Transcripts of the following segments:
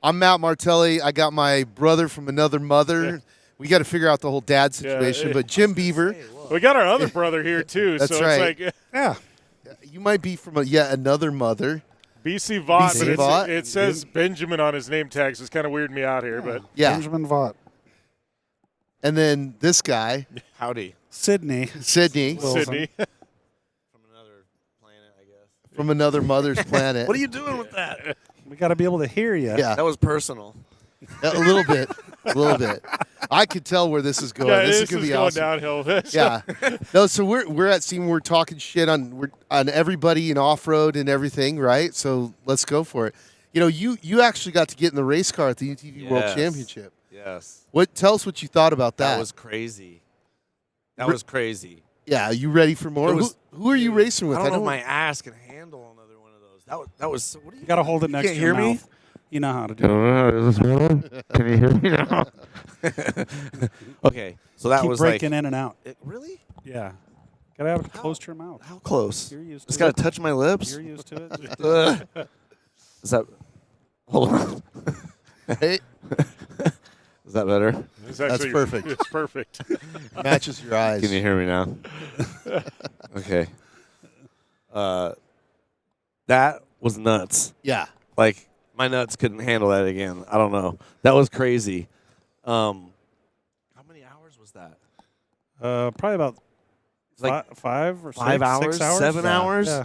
I'm Matt Martelli. I got my brother from another mother. Yeah. We got to figure out the whole dad situation. But Jim Beaver. We got our other brother here, too. That's so right. It's like, Yeah. You might be from yet another mother. BC Vaught, BC but Vaught? it says Benjamin on his name tag, so it's kind of weirding me out here. But Yeah. Benjamin Vaught. And then this guy, Howdy. Sydney. Sydney, Wilson. Sydney. From another planet, I guess. from another mother's planet. What are you doing with that? We got to be able to hear you. Yeah, That was personal. a little bit. A little bit. I could tell where this is going. Yeah, this is going to be going awesome. downhill. Yeah. No, so we're at Seymour. We're talking shit on everybody in off road and everything, right? So let's go for it. You know, you actually got to get in the race car at the UTV World Yes. Championship. Yes. Tell us what you thought about that. That was crazy. That was crazy. Yeah, you ready for more? It was- who are you racing with? I don't know if my ass can handle another one of those. That was what are You got to hold it next can't to your hear me? mouth. You know how to do it. Can you hear me now? Okay, so that Keep was breaking like in and out. really? Yeah. Got to have it close to your mouth. How close? You're used to Just got it. to touch my lips. You're used to it. Is that? Hold on. Hey, Is that better? It's That's actually- perfect. It's perfect. matches your eyes. Can you hear me now? Okay. That was nuts. Yeah. Like my nuts couldn't handle that again. I don't know. That was crazy. How many hours was that? Probably about Like 5 or 5 hours, 6 hours. 7 hours. Yeah.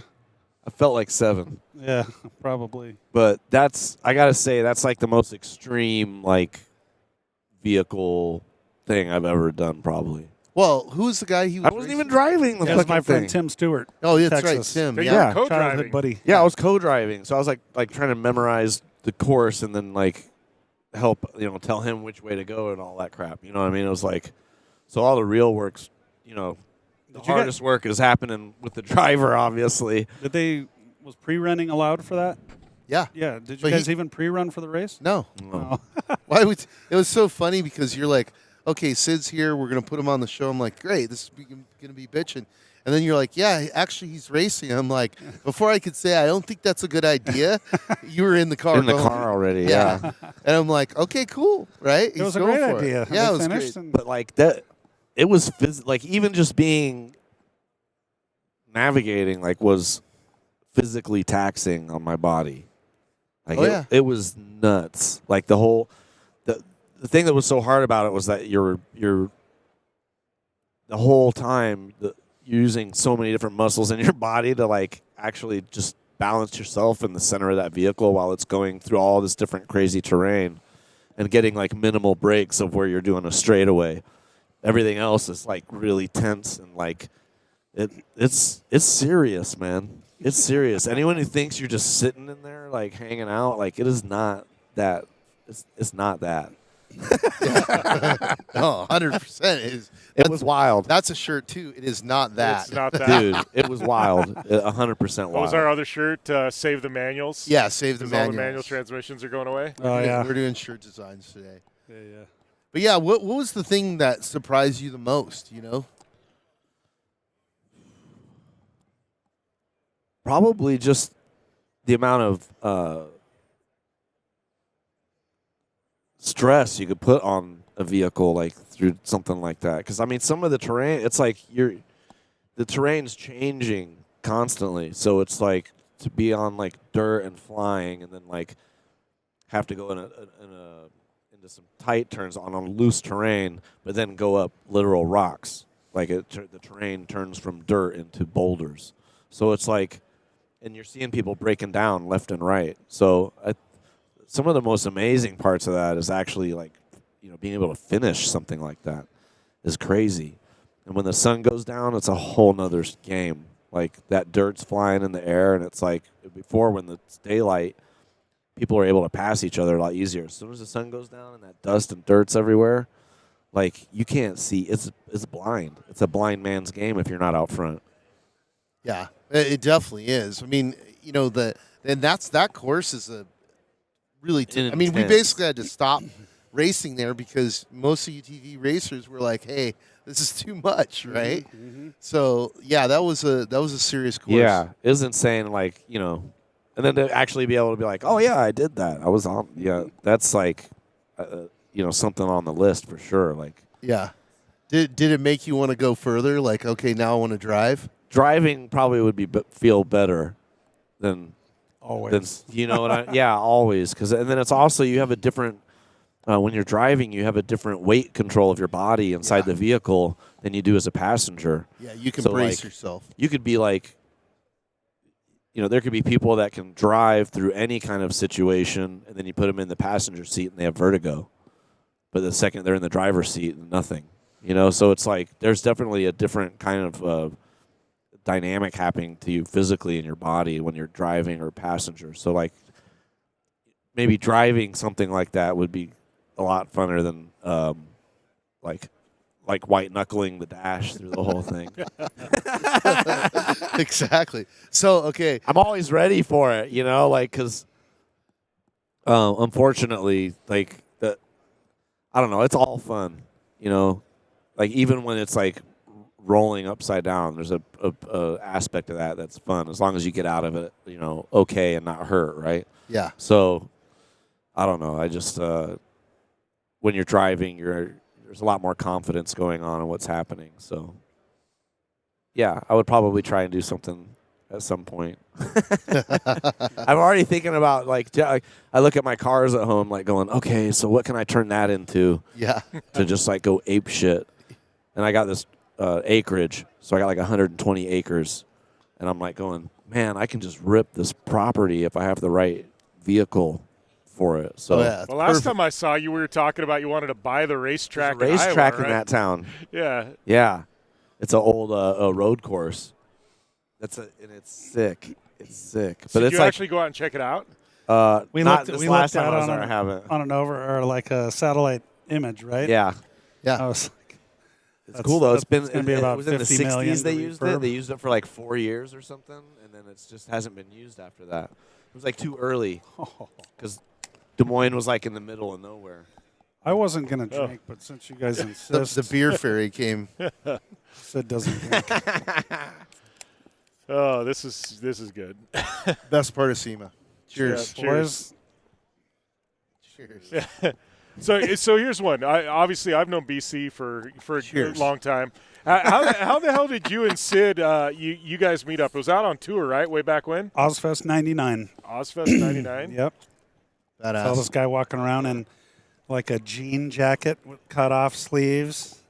I felt like 7. Yeah, probably. But I gotta say that's like the most extreme like vehicle thing I've ever done. Probably. Well, who's the guy he was I wasn't even driving the That was fucking my friend thing. Tim Stewart. Oh, that's Texas. right, Tim. But Yeah. you're Yeah. co-driving. Childhood buddy. Yeah, I was co-driving, so I was like trying to memorize the course and then like help tell him which way to go and all that crap. You know what I mean? It was like so all the real work's the Did you hardest work is happening with the driver, obviously. Was pre-running allowed for that? Yeah. Yeah. Did you But guys he- even pre-run for the race? No. No. Why would it was so funny because you're like, okay, Sid's here. We're gonna put him on the show. I'm like, great. This is gonna be bitching. And then you're like, yeah, actually, he's racing. I'm like, before I could say, I don't think that's a good idea. You were in the car. In the going, car already, Yeah. yeah. And I'm like, okay, cool, right? It was a great idea. Yeah, They it was finished great. and- But like that, it was like even just being navigating like was physically taxing on my body. Like Oh, yeah. it was nuts. Like the thing that was so hard about it was that you're the whole time you're using so many different muscles in your body to like actually just balance yourself in the center of that vehicle while it's going through all this different crazy terrain and getting like minimal breaks of where you're doing a straightaway. Everything else is like really tense and like it's serious, man. It's serious. Anyone who thinks you're just sitting in there like hanging out, like it is not that. It's not that. Oh, 100%. It was wild, That's a shirt too. It is not that. It's not that. dude. It was wild. 100% What wild. was our other shirt? Save the manuals. Yeah, save the 'Cause all the manual. manual transmissions are going away. Oh yeah. We're doing shirt designs today. Yeah, yeah. But yeah, what was the thing that surprised you the most? Probably just the amount of stress you could put on a vehicle like through something like that. Because I mean, some of the terrain, it's like the terrain's changing constantly. So it's like to be on like dirt and flying, and then like have to go into some tight turns on a loose terrain, but then go up literal rocks. Like the terrain turns from dirt into boulders. So it's like. And you're seeing people breaking down left and right. So some of the most amazing parts of that is actually like, being able to finish something like that is crazy. And when the sun goes down, it's a whole nother game. Like that dirt's flying in the air, and it's like before when it's daylight, people are able to pass each other a lot easier. As soon as the sun goes down and that dust and dirt's everywhere, like you can't see. It's blind. It's a blind man's game if you're not out front. Yeah, it definitely is. I mean, that course is a really. I mean, we Intense. basically had to stop racing there because most of UTV racers were like, "Hey, this is too much," right? Mm-hmm. So yeah, that was a serious course. Yeah, it was insane. Like And then to actually be able to be like, oh yeah, I did that. I was on. Yeah, that's like, something on the list for sure. Like Yeah. Did it make you want to go further? Like, okay, now I want to drive. driving probably would feel better than Always. yeah, always. And then it's also you have a different. When you're driving, you have a different weight control of your body inside the vehicle than you do as a passenger. Yeah, you can So, brace like, yourself. You could be like, there could be people that can drive through any kind of situation, and then you put them in the passenger seat and they have vertigo. But the second they're in the driver's seat, nothing. So it's like there's definitely a different kind of dynamic happening to you physically in your body when you're driving or passenger. So like maybe driving something like that would be a lot funner than like white knuckling the dash through the whole thing. Exactly. So, okay. I'm always ready for it, because unfortunately, like I don't know, it's all fun, like even when it's like rolling upside down, there's a aspect of that that's fun as long as you get out of it, okay and not hurt, right? Yeah. So I don't know. I just when you're driving, there's a lot more confidence going on in what's happening. So yeah, I would probably try and do something at some point. I'm already thinking about I look at my cars at home, like going, okay, so what can I turn that into? Yeah. To just like go ape shit. And I got this acreage, so I got like 120 acres, and I'm like going, man, I can just rip this property if I have the right vehicle for it. So well, last time I saw you, we were talking about you wanted to buy the racetrack. There's a racetrack in Iowa, in right? that town. Yeah. Yeah, it's an old road course. And it's sick. It's sick. So but did it's you like, actually go out and check it out? We not looked. this We last looked time at I was on there. I haven't. on an over or like a satellite image, right? Yeah, Yeah. I was like, it's cool though. It's been gonna be about it was in the 50 million 60s. They to used refurb. it. They used it for like 4 years or something, and then it just hasn't been used after that. It was like too early because Des Moines was like in the middle of nowhere. I wasn't gonna drink, but since you guys insist, The beer fairy came. Sid doesn't drink. Oh, this is good. Best part of SEMA. Cheers. Yeah, cheers. Cheers. So here's one. I've known BC for a Cheers. long time. How the hell did you and Sid you guys meet up? It was out on tour, right? Way back when? Ozfest '99. Ozfest '99. Yep. Badass. Saw this guy walking around in like a jean jacket with cut off sleeves,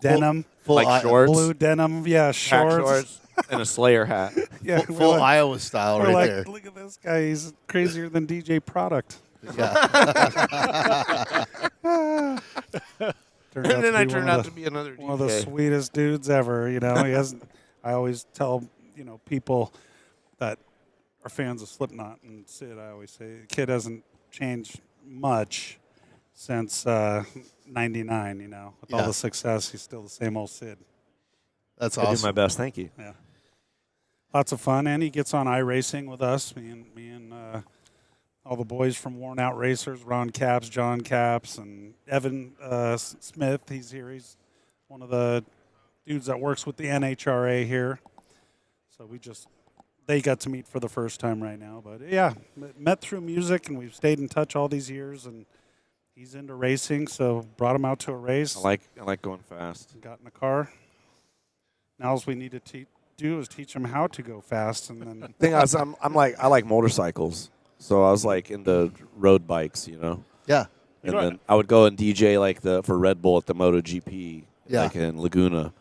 denim, Full Like shorts? blue denim, Track shorts. and a Slayer hat. Yeah, Full, we're full like, Iowa style we're right like, there. look at this guy. He's crazier than DJ Product. Yeah. Turned And then I be turned one of out the- to be another one of the DJ. sweetest dudes ever. He hasn't. I always tell people that are fans of Slipknot and Sid. I always say the kid hasn't changed much since '99. With all Yeah. the success, he's still the same old Sid. That's I do my awesome. best. Thank you. Yeah, lots of fun, and he gets on iRacing with us. Me and all the boys from Worn Out Racers, Ron Caps, John Caps, and Evan Smith. He's here. He's one of the dudes that works with the NHRA here. So they got to meet for the first time right now. But yeah, met through music, and we've stayed in touch all these years. And he's into racing, so brought him out to a race. I like going fast. Got in the car. Now all we need to do is teach him how to go fast, and then Thing is, I like motorcycles, so I was like into road bikes, Yeah. And then I would go and DJ for Red Bull at the MotoGP, Yeah. like in Laguna.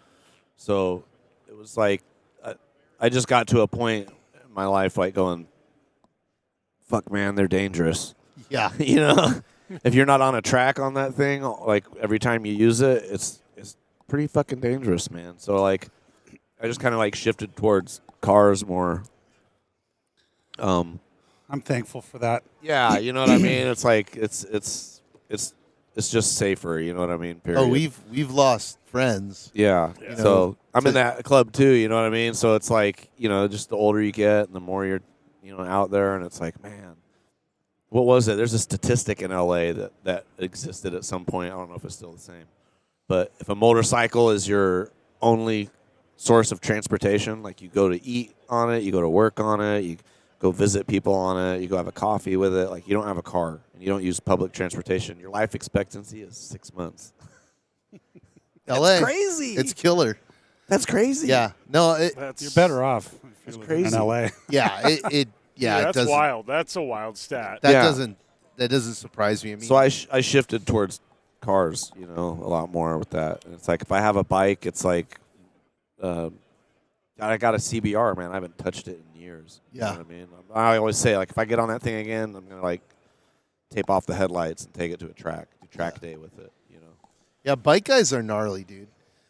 So it was like I just got to a point in my life like going, "Fuck, man, they're dangerous." Yeah. If you're not on a track on that thing, like every time you use it, it's pretty fucking dangerous, man. So like, I just kind of like shifted towards cars more. I'm thankful for that. Yeah, you know what I mean. It's like it's just safer. You know what I mean. Period. Oh, we've lost friends. Yeah. You know, So I'm in that club too. You know what I mean. So it's like just the older you get, and the more you're out there, and it's like, man, what was it? There's a statistic in LA that existed at some point. I don't know if it's still the same, but if a motorcycle is your only source of transportation, like you go to eat on it, you go to work on it, you go visit people on it. You go have a coffee with it. Like, you don't have a car and you don't use public transportation. Your life expectancy is 6 months. LA. Crazy. It's killer. That's crazy. Yeah. No, You're better off if That's you're living crazy. in L.A. yeah, it that's doesn't, wild. That's a wild stat. that Yeah. doesn't surprise me. I mean, So I shifted towards cars, a lot more with that. And it's like if I have a bike, it's like I got a CBR, man. I haven't touched it in years. Yeah. You know what I mean? I always say, like, if I get on that thing again, I'm going to, like, tape off the headlights and take it to a track, do track day with it, yeah, bike guys are gnarly, dude.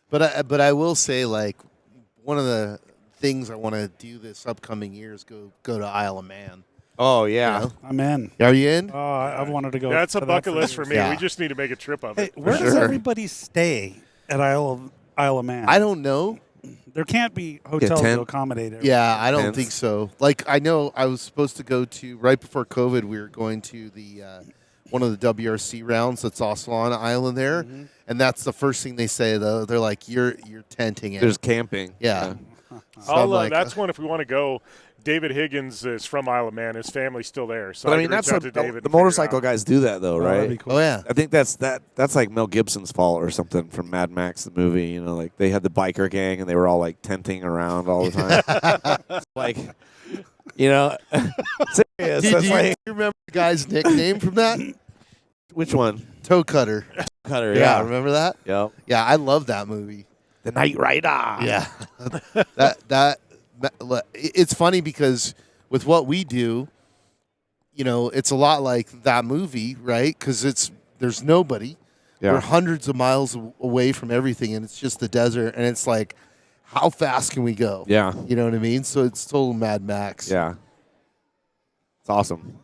But I will say, like, one of the things I want to do this upcoming year is go to Isle of Man. Oh, yeah. You know? I'm in. Are you in? Oh, I've wanted to go. That's a to bucket for list for years. me. Yeah. We just need to make a trip of Hey, it. where does sure. everybody stay at Isle of Man? I don't know. There can't be hotels tent. to accommodate everybody. Yeah, I don't Tents. think so. Like, I know I was supposed to go to, right before COVID, we were going to the one of the WRC rounds that's also on an island there. Mm-hmm. And that's the first thing they say, though. They're like, you're tenting it. There's camping. Yeah. So I'm like, That's one if we want to go. David Higgins is from Isle of Man. His family's still there. So But I I mean, could that's reach out what to David and the figure it motorcycle out. guys do that, though, Oh, that'd right? be cool. oh, yeah. I think that's like Mel Gibson's fault or something from Mad Max, the movie. Like they had the biker gang and they were all like tenting around all the time. Like, serious. Do That's you like, remember the guy's nickname from that? which one? Toe Cutter. Cutter. Yeah, Yeah. remember that? Yep. Yeah, I love that movie. The Knight Rider. Yeah. It's funny because with what we do, it's a lot like that movie, right? Because there's nobody. Yeah. We're hundreds of miles away from everything, and it's just the desert. And it's like, how fast can we go? Yeah. You know what I mean? So it's total Mad Max. Yeah. It's awesome.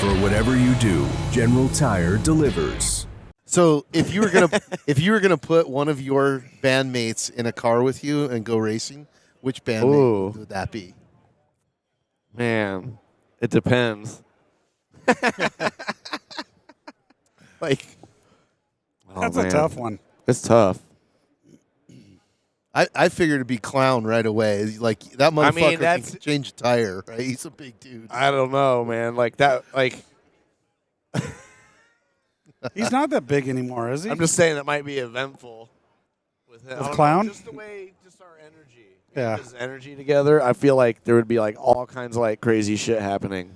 For whatever you do, General Tire delivers. So if you were gonna put one of your bandmates in a car with you and go racing, which bandmate Ooh. would that be? Man, it depends. Like, Oh, That's man. a tough one. It's tough. I figured it'd be Clown right away. Like that motherfucker that's- can change a tire, right? He's a big dude. I don't know, man. Like that. Like He's not that big anymore, is he? I'm just saying that might be eventful with him. I don't know, Clown? just the way, just our energy. Yeah. His energy together. I feel like there would be like all kinds of like crazy shit happening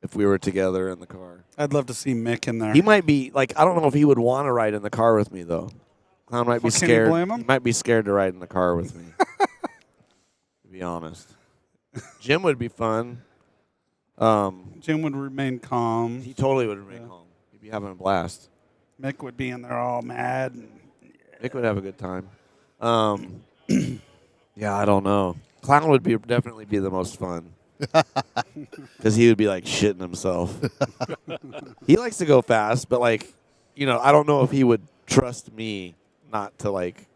if we were together in the car. I'd love to see Mick in there. He might be like, I don't know if he would want to ride in the car with me though. Clown might be Well, can you scared. blame him? He might be scared to ride in the car with me. To be honest, Jim would be fun. Jim would remain calm. He totally would remain calm. He'd be having a blast. Mick would be in there all mad. Nick would have a good time. Yeah, I don't know. Clown would definitely be the most fun. Because he would be like shitting himself. He likes to go fast, but like, I don't know if he would trust me not to like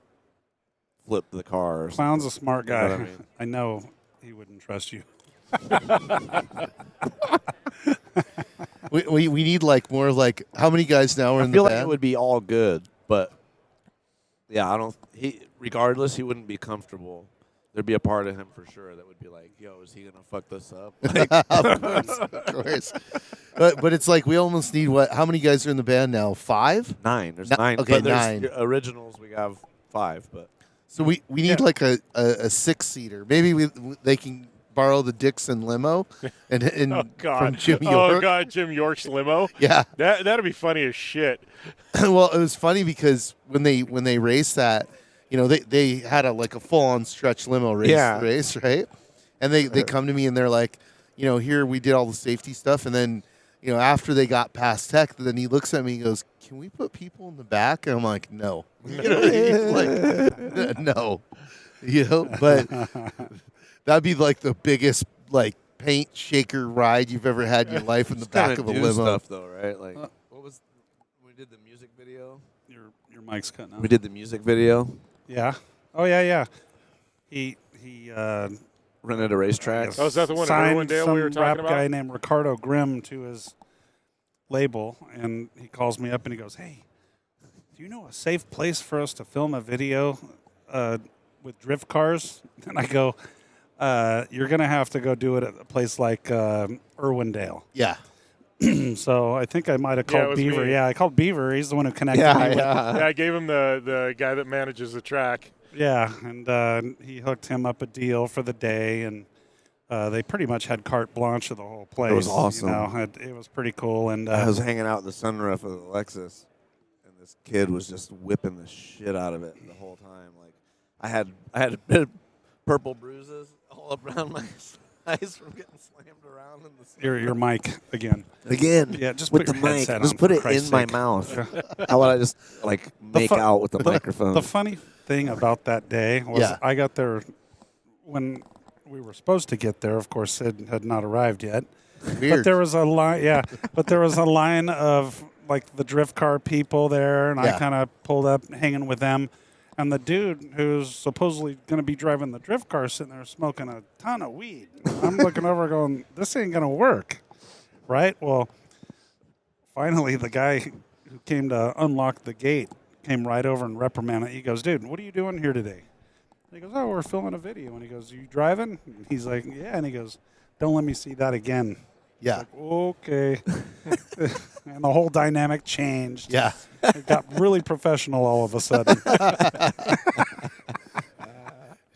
flip the car. Or Clown's a smart You know guy. what I mean? I know he wouldn't trust you. We need like more like how many guys now are I in feel the like band? it would be all good, but yeah, I don't. Regardless, he wouldn't be comfortable. There'd be a part of him for sure that would be like, "Yo, is he gonna fuck this up?" Like, of course. But it's like we almost need what? How many guys are in the band now? 5? 9. There's No- 9. okay, but there's 9. originals. We have 5, but So we need like a 6-seater. Maybe they can borrow the Dixon limo and Oh God! from Jim Oh York. God! Jim York's limo. Yeah. That'd be funny as shit. Well, it was funny because when they raced that, they had a full on stretch limo race, right? And they come to me and they're like, here we did all the safety stuff, and then after they got past tech, then he looks at me and goes, "Can we put people in the back?" And I'm like, "No," like no, but that'd be like the biggest paint shaker ride you've ever had in your life in the back of a limo. Stuff though, right? Like, what was we did the music video? Your mic's cutting out. We did the music video. Yeah. Oh yeah. He Rented a racetrack. Oh, is that the one in signed Irwindale some we were talking rap about? guy named Ricardo Grimm to his label, and he calls me up and he goes, "Hey, do you know a safe place for us to film a video with drift cars?" And I go, "You're gonna have to go do it at a place like Irwindale." Yeah. So I think I might have Yeah, it called was Beaver. me. Yeah, I called Beaver. He's the one who connected me with. Yeah, I gave him the guy that manages the track. Yeah, and he hooked him up a deal for the day, and they pretty much had carte blanche of the whole place. It was awesome. You know, it was pretty cool. And I was hanging out in the sunroof of the Lexus, and this kid was just whipping the shit out of it the whole time. Like, I had a bit of purple bruises all around my eyes from getting slammed around in the sun. your mic again. Again, Yeah, just with put the your mic. headset Just on, put for it in Christ's my sake. mouth. How would I just like make out with the microphone? The funny thing about that day was Yeah. I got there when we were supposed to get there. Of course, Sid had not arrived yet. Weird. But there was a line, but there was a line of like the drift car people there, and I Yeah. kind of pulled up, hanging with them. And the dude who's supposedly going to be driving the drift car sitting there smoking a ton of weed. I'm looking over, going, "This ain't going to work, right?" Well, finally, the guy who came to unlock the gate came right over and reprimanded. He goes, "Dude, what are you doing here today?" And he goes, "Oh, we're filming a video." And he goes, "Are you driving?" And he's like, "Yeah." And he goes, "Don't let me see that again." Yeah. Like, okay. And the whole dynamic changed. Yeah. It got really professional all of a sudden.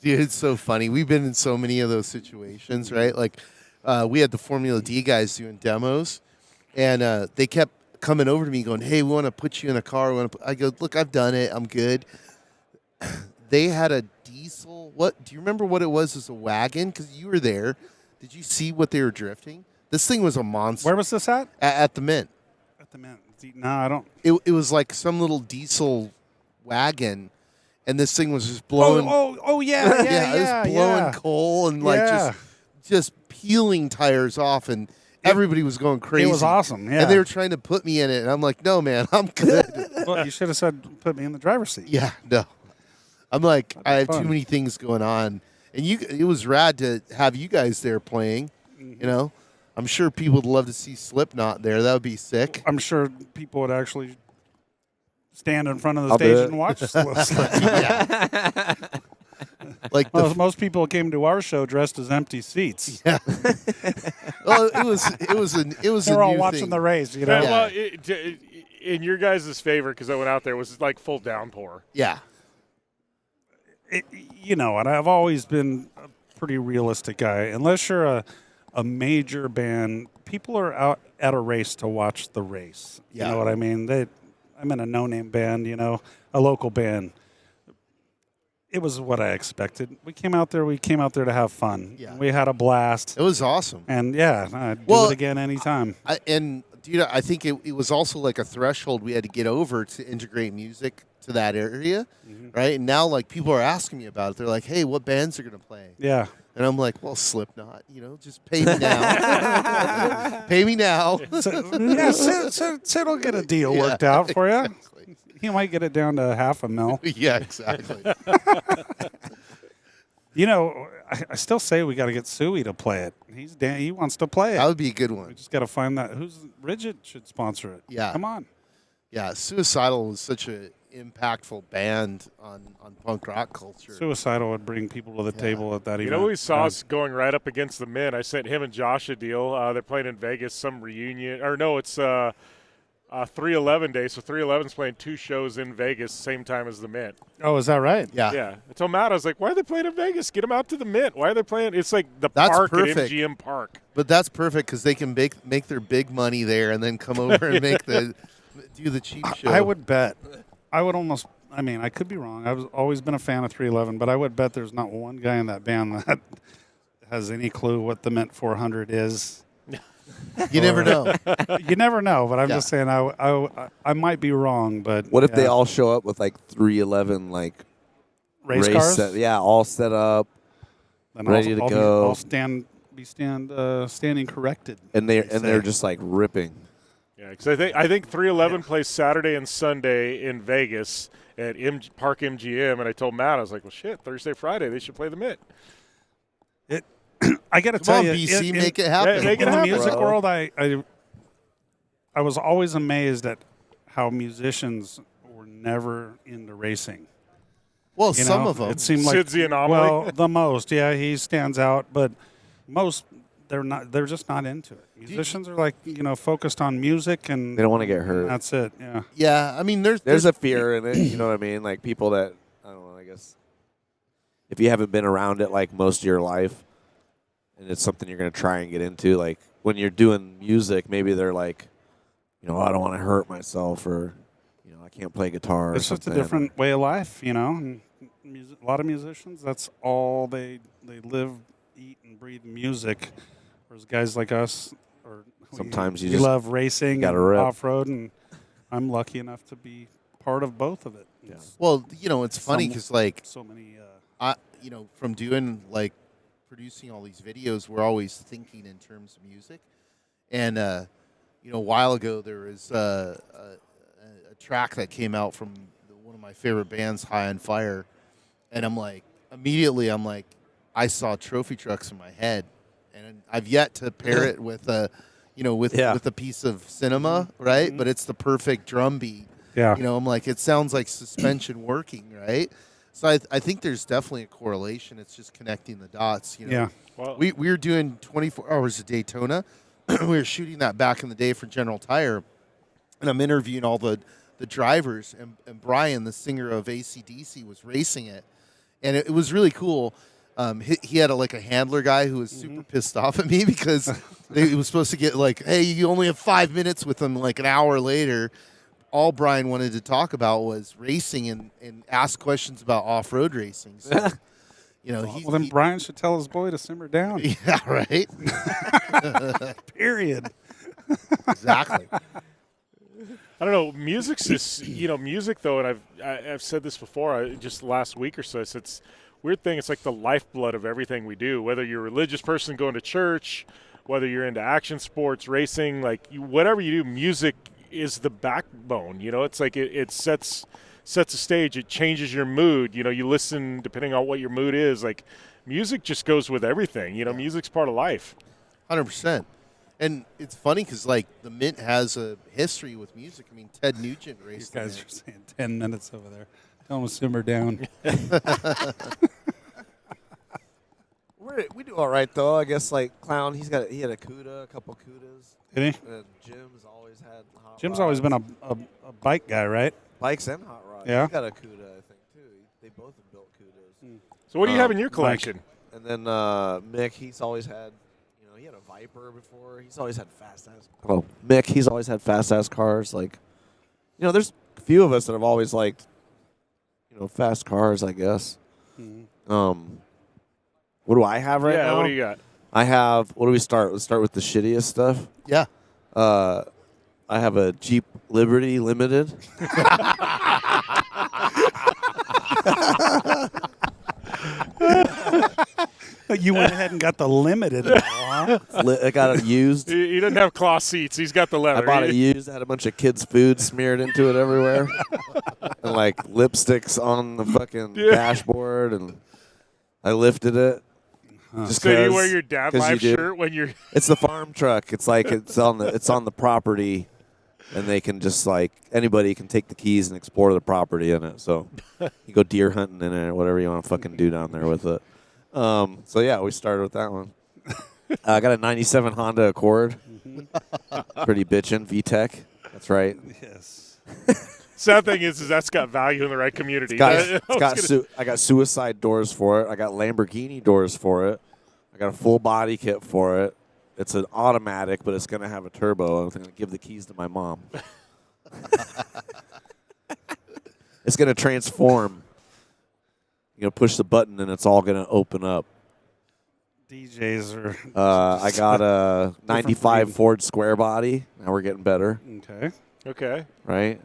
Dude, it's so funny. We've been in so many of those situations, right? Like, we had the Formula D guys doing demos, and they kept coming over to me going, "Hey, we want to put you in a car." I go, "Look, I've done it. I'm good." They had a diesel. What? Do you remember what it was as a wagon? Because you were there. Did you see what they were drifting? This thing was a monster. Where was this at? At the Mint. At the Mint. No, I don't. It was like some little diesel wagon, and this thing was just blowing. Oh, yeah, yeah, it was blowing coal and like just peeling tires off, and everybody was going crazy. It was awesome, yeah. And they were trying to put me in it, and I'm like, "No, man, I'm good." Well, you should have said, "Put me in the driver's seat." Yeah, no. I'm like, I have fun. too many things going on, and it was rad to have you guys there playing. Mm-hmm. You know, I'm sure people would love to see Slipknot there. That would be sick. I'm sure people would actually stand in front of the I'll stage bet. and watch Slipknot. Like the Most people came to our show dressed as empty seats. yeah. Well, it was They're a all new watching thing. the race, you know. Yeah. Well, in your guys' favor, because I went out there, was like full downpour. Yeah. You know, and I've always been a pretty realistic guy. Unless you're a major band, people are out at a race to watch the race. You Yeah. know what I mean? I'm in a no-name band, you know, a local band. It was what I expected. We came out there to have fun. Yeah. We had a blast. It was awesome. And, yeah, I'd do Well, it again anytime. Dude, I think it was also like a threshold we had to get over to integrate music to that area, right? And now, like, people are asking me about it. They're like, "Hey, what bands are going to play?" Yeah. And I'm like, "Well, Slipknot, you know, just pay me now. Pay me now." Yeah, Sid will get a deal Yeah, worked out for you. exactly. He might get it down to $500,000. Yeah, exactly. You know, I still say we got to get Suey to play it. He wants to play it. That would be a good We one. just got to find that. Rigid should sponsor it. Yeah. Come on. Yeah, Suicidal was such an impactful band on punk rock culture. Suicidal would bring people to the table at that You event. know, we saw us going right up against the Mint. I sent him and Josh a deal. They're playing in Vegas, some reunion. Or no, it's 311 day. So 311's playing 2 shows in Vegas, same time as the Mint. Oh, is that right? Yeah. Yeah. I told Matt, I was like, why are they playing in Vegas? Get them out to the Mint. Why are they playing? It's like the That's park perfect. at MGM Park. But that's perfect because they can make their big money there and then come over and do the cheap show. I would bet. I would almost. I mean, I could be wrong. I've always been a fan of 311, but I would bet there's not one guy in that band that has any clue what the Mint 400 is. You never know. You never know, but I'm Yeah. just saying I might be wrong. But What if they yeah. all show up with like 311 like race cars? all set up? Then ready to go. I'll stand standing corrected. And they're just like ripping. Yeah, because I think 311 plays Saturday and Sunday in Vegas at Park MGM, and I told Matt, I was like, well, shit, Thursday, Friday, they should play the Mint. I got to Come tell on, you, BC, make it happen. Make it in the happen, music bro. world, I was always amazed at how musicians were never into racing. Well, You some know, of them. It seemed like Sid's the anomaly. Well, the most, yeah, he stands out, but most they're not. They're just not into it. Musicians are like focused on music and They don't want to get hurt. That's it. Yeah. Yeah, I mean, There's a fear in it, you know what I mean? Like people that, I don't know, I guess, if you haven't been around it like most of your life and it's something you're going to try and get into, like when you're doing music, maybe they're like, I don't want to hurt myself or, I can't play guitar or It's just a something. different way of life, And a lot of musicians, that's all they live, eat, and breathe music. Whereas guys like us, Sometimes you we just love racing gotta and rip. off-road, and I'm lucky enough to be part of both of it. Yeah. Well, it's funny because So many. from doing like producing all these videos, we're always thinking in terms of music. And a while ago there was a track that came out from one of my favorite bands, High on Fire, and I'm like, I saw trophy trucks in my head, and I've yet to pair it with a, with a piece of cinema, right? Mm-hmm. But it's the perfect drum beat. Yeah. I'm like, it sounds like suspension working, right? So I think there's definitely a correlation. It's just connecting the dots. Yeah. Well, We were doing 24 hours of Daytona. We were shooting that back in the day for General Tire, and I'm interviewing all the drivers, and Brian, the singer of AC/DC, was racing it, and it was really cool. He had a handler guy who was super pissed off at me because he was supposed to get hey, you only have 5 minutes with him. Like an hour later, all Brian wanted to talk about was racing and ask questions about off-road racing. So, Well, then Brian should tell his boy to simmer down. yeah, right. Period. Exactly. I don't know. Music's just, music though, and I've said this before. Just last week or so, it's weird thing. It's like the lifeblood of everything we do. Whether you're a religious person going to church, whether you're into action sports, racing, whatever you do, music is the backbone. It's like it sets a stage. It changes your mood. You listen depending on what your mood is. Like music just goes with everything. Music's part of life. 100%. And it's funny because the Mint has a history with music. I mean, Ted Nugent You raced. guys the are Mint. saying 10 minutes over there. Tell him to simmer down. We do all right though. I guess Clown, he had a CUDA, a couple CUDAs. Did he? Jim's always had hot Jim's rods. always been a bike guy, right? Bikes and hot rods. Yeah. He got a CUDA, I think too. They both have built CUDAs. So what do you have in your collection? And then Mick, he's always had, he had a Viper before. He's always had fast ass. Oh, Mick, he's always had fast ass cars. There's a few of us that have always liked, fast cars, I guess. What do I have right now? Yeah, what do you got? I have. What do we start? Let's start with the shittiest stuff. Yeah. I have a Jeep Liberty Limited. You went ahead and got the limited. Huh? I got it used. He doesn't have cloth seats. He's got the leather. I bought it used. I had a bunch of kids' food smeared into it everywhere, and lipsticks on the fucking dashboard, and I lifted it. Just So you wear your dad 'cause life you do. shirt when you're. It's the farm truck. It's it's on the property, and they can just anybody can take the keys and explore the property in it. So you go deer hunting in it or whatever you want to fucking do down there with it. So yeah, we started with that one. I got a '97 Honda Accord. Pretty bitchin' VTEC. That's right. Yes. Sad thing is that's got value in the right community. I got suicide doors for it. I got Lamborghini doors for it. I got a full body kit for it. It's an automatic, but it's going to have a turbo. I'm going to give the keys to my mom. It's going to transform. You're going to push the button, and it's all going to open up. DJs are. I got a 95 Ford Square body. Now we're getting better, Okay. Okay. right?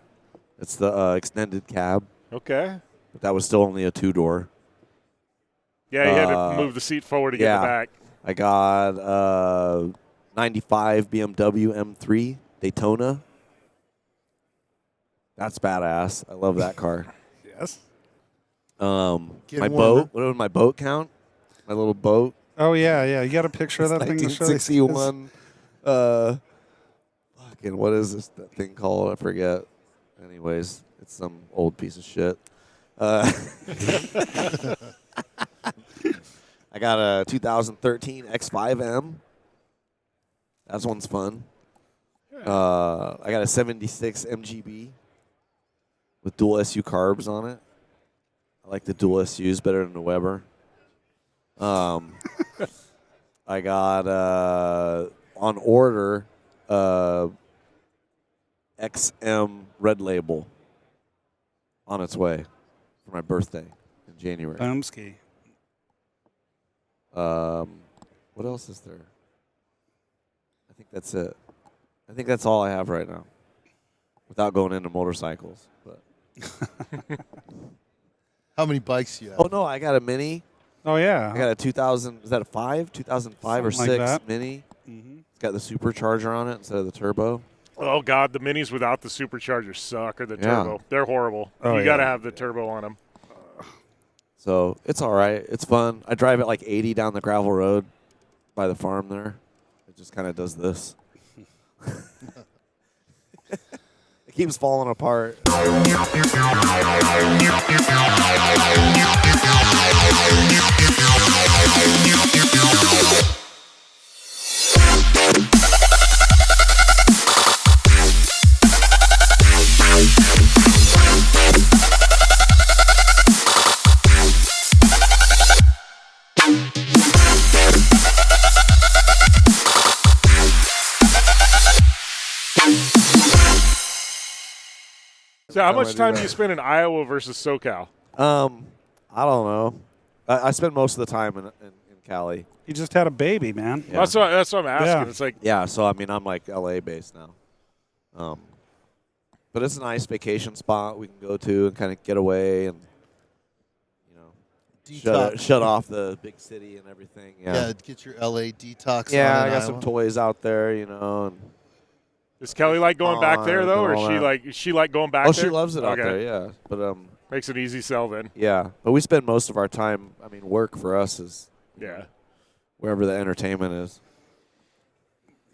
It's the extended cab, Okay. but that was still only a two-door. Yeah, you had to move the seat forward to get in the back. I got 95 BMW M3 Daytona. That's badass. I love that car. Yes. My Getting warmer. boat. What would my boat count? My little boat. Oh yeah. You got a picture of that thing to show? 1961. Fucking what is that thing called? I forget. Anyways, it's some old piece of shit. I got a 2013 X5M. That one's fun. I got a 76 MGB with dual SU carbs on it. I like the dual SUs better than the Weber. I got on order XM Red Label on its way for my birthday in January. Bumsky. What else is there? I think that's it. I think that's all I have right now, without going into motorcycles. But How many bikes do you have? oh no, I got a Mini. Oh yeah. I got a 2000. Is that a 2005 or Something like 6 that. Mini? Mm-hmm. It's got the supercharger on it instead of the turbo. Oh God, the minis without the supercharger suck, or the Yeah. turbo. They're horrible. Oh, You got to yeah. have the turbo on them. So it's all right. It's fun. I drive it like 80 down the gravel road by the farm there. It just kind of does this. It keeps falling apart. So, how Time I much do time that. do you spend in Iowa versus SoCal? I don't know. I spend most of the time in Cali. He just had a baby, man. Yeah. That's what I'm asking. Yeah. It's like, Yeah, so I mean, I'm like LA based now. But it's a nice vacation spot we can go to and kind of get away and Detox. shut off the big city and everything. Yeah, get your LA detox. Yeah, on I in got Iowa. some toys out there, And, is Kelly like going back there though, or all is she like going back oh, there? she loves it out Okay. there. Yeah, but Makes it easy sell then. yeah, but we spend most of our time. I mean, work for us is Yeah. wherever the entertainment is.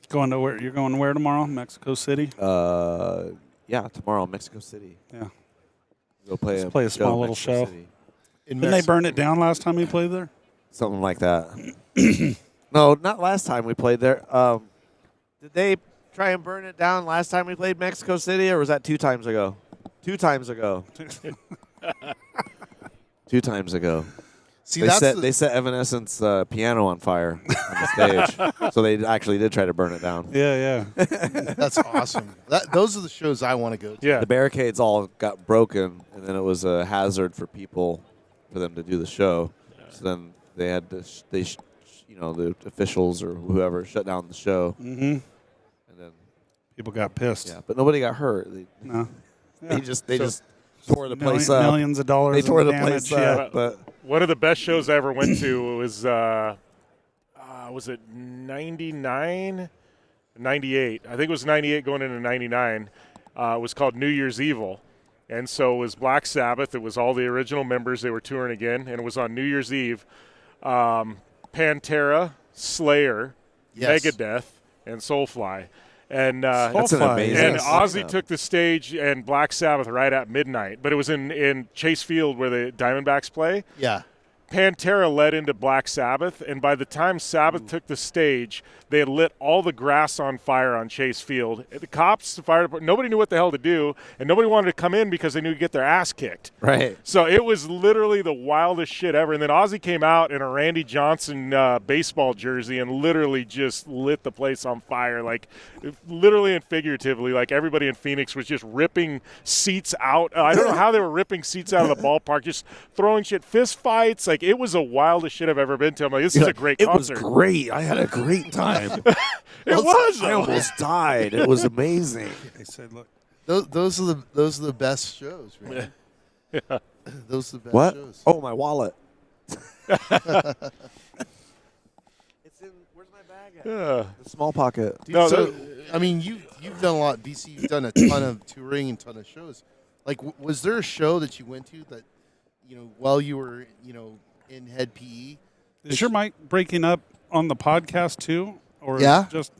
Going to where? You're going where tomorrow? Mexico City. Yeah, tomorrow, Mexico City. Yeah. Go play Let's play a small in little Mexico show. City. In Didn't they Mexico. burn it down last time we played there? Something like that. No, not last time we played there. Did they try and burn it down last time we played Mexico City, or was that 2 times ago? 2 times ago. 2 times ago. See, They that's set the- they set Evanescence piano on fire on the stage, so they actually did try to burn it down. Yeah. that's awesome. Those are the shows I want to go to. Yeah. The barricades all got broken, and then it was a hazard for people for them to do the show. So then they had to the officials or whoever shut down the show, Mm-hmm. and then People got pissed. yeah, but nobody got hurt. No. They just tore the place up. Millions of dollars. They tore in the damage. place Yeah. up, but One of the best shows I ever went to was it 99? 98. I think it was 98 going into 99. It was called New Year's Evil. And so it was Black Sabbath. It was all the original members. They were touring again. And it was on New Year's Eve. Pantera, Slayer, Yes. Megadeth, and Soulfly. And that's an Soulfly, amazing. and yes. Ozzy lineup. took the stage and Black Sabbath right at midnight. But it was in Chase Field where the Diamondbacks play. Yeah. Pantera led into Black Sabbath, and by the time Sabbath took the stage, they had lit all the grass on fire on Chase Field. The cops, the fire department, nobody knew what the hell to do, and nobody wanted to come in because they knew to get their ass kicked. right. So it was literally the wildest shit ever. And then Ozzy came out in a Randy Johnson baseball jersey and literally just lit the place on fire, like literally and figuratively. Like everybody in Phoenix was just ripping seats out. I don't know how they were ripping seats out of the ballpark, just throwing shit, fist fights. Like it was the wildest shit I've ever been to. I'm like, this is a great It concert. was great. I had a great time. It was. I though. almost died. It was amazing. They said, look, Those are the best shows, man. Yeah. Those are the best What? shows. Oh, my wallet. It's Yeah. Small pocket. Dude, No, so I mean, you've done a lot. BC, you've done a ton of touring and ton of shows. Like, was there a show that you went to that, while you were, in Hed PE? Is your mic breaking up on the podcast too, or Yeah. just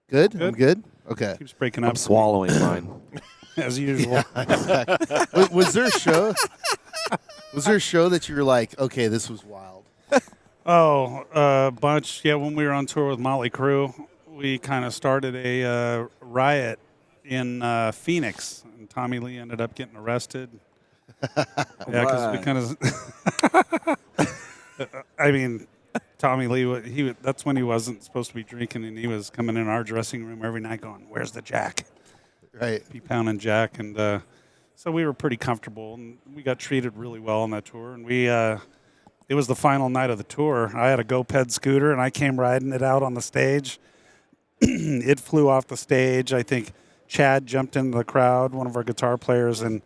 Good. Good? I'm good. Okay. keeps breaking up I'm swallowing mine. as usual? Exactly. Was there a show? Was there a show that you were like, okay, this was wild? Oh, a bunch. Yeah, when we were on tour with Motley Crue, we kind of started a riot in Phoenix, and Tommy Lee ended up getting arrested. Yeah, because we kind of. I mean, Tommy Lee. That's when he wasn't supposed to be drinking, and he was coming in our dressing room every night, going, "Where's the Jack?" Right. Be pounding Jack, and so we were pretty comfortable, and we got treated really well on that tour, and we. It was the final night of the tour. I had a GoPed scooter, and I came riding it out on the stage. It flew off the stage. I think Chad jumped into the crowd, one of our guitar players, and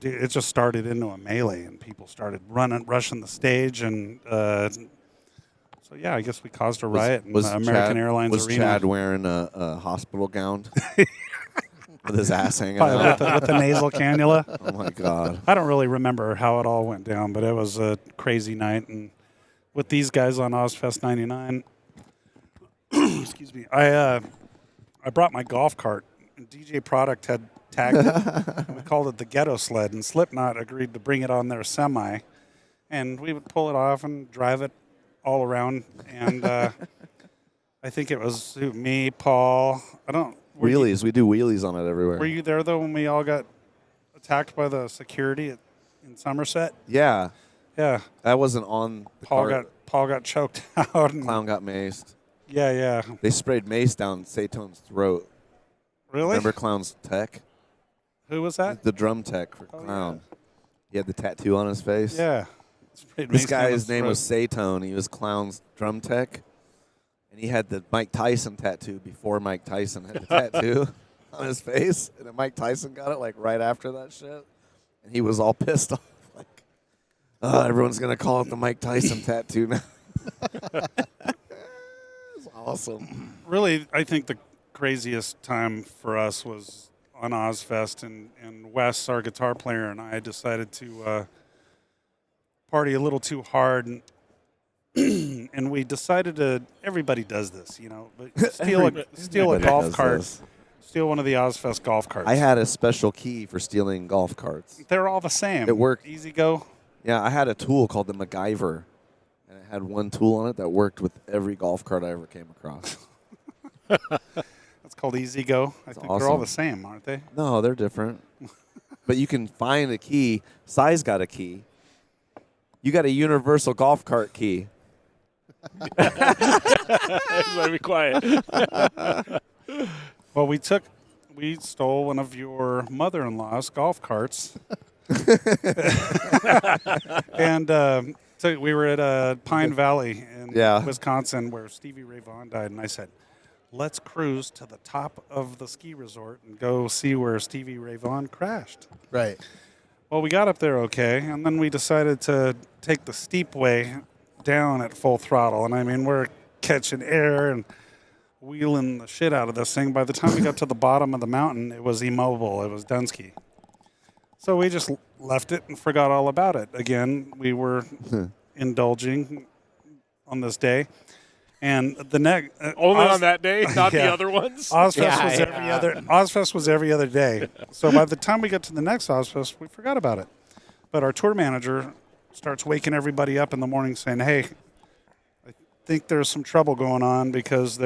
it just started into a melee, and people started rushing the stage. And so, yeah, I guess we caused a riot in American Airlines was Arena. Chad wearing a hospital gown with his ass hanging Probably out? with the nasal cannula. Oh, my God. I don't really remember how it all went down, but it was a crazy night. And with these guys on Ozfest 99, excuse me, I brought my golf cart, and DJ Product had tagged it. And we called it the Ghetto Sled, and Slipknot agreed to bring it on their semi. And we would pull it off and drive it all around. And I think it was me, Paul. Wheelies. We do wheelies on it everywhere. Were you there, though, when we all got attacked by the security in Somerset? Yeah. Yeah. I wasn't on the cart. Paul got choked out. And, Clown got maced. yeah. They sprayed mace down Satone's throat. Really? Remember Clown's tech? Who was that? The drum tech for Clown. He had the tattoo on his face. Yeah. This guy's name was Satone. He was Clown's drum tech. And he had the Mike Tyson tattoo before Mike Tyson had the tattoo on his face. And then Mike Tyson got it like right after that shit. And he was all pissed off. Like, everyone's going to call it the Mike Tyson tattoo now. It's awesome. Really, I think the craziest time for us was on Ozfest, and Wes, our guitar player, and I decided to party a little too hard. And we decided to. Everybody does this, but steal a golf cart, steal one of the Ozfest golf carts. I had a special key for stealing golf carts. They're all the same. It worked. Easy go. Yeah, I had a tool called the MacGyver, and it had one tool on it that worked with every golf cart I ever came across. That's called Easy Go. I think they're all awesome. the same, aren't they? No, they're different. But you can find a key. Si's got a key. You got a universal golf cart key. Let me quiet. Well, we stole one of your mother-in-law's golf carts, and so we were at Pine Valley in Wisconsin, where Stevie Ray Vaughan died, and I said, "Let's cruise to the top of the ski resort and go see where Stevie Ray Vaughan crashed." Right. Well, we got up there okay, and then we decided to take the steep way down at full throttle, and I mean, we're catching air and wheeling the shit out of this thing. By the time we got to the bottom of the mountain, it was immobile. It was Dunsky. So we just left it and forgot all about it. Again, we were indulging on this day. And the next Only on that day, not Yeah. the other ones. Ozfest was every other day. So by the time we got to the next Ozfest, we forgot about it. But our tour manager starts waking everybody up in the morning saying, "Hey, I think there's some trouble going on because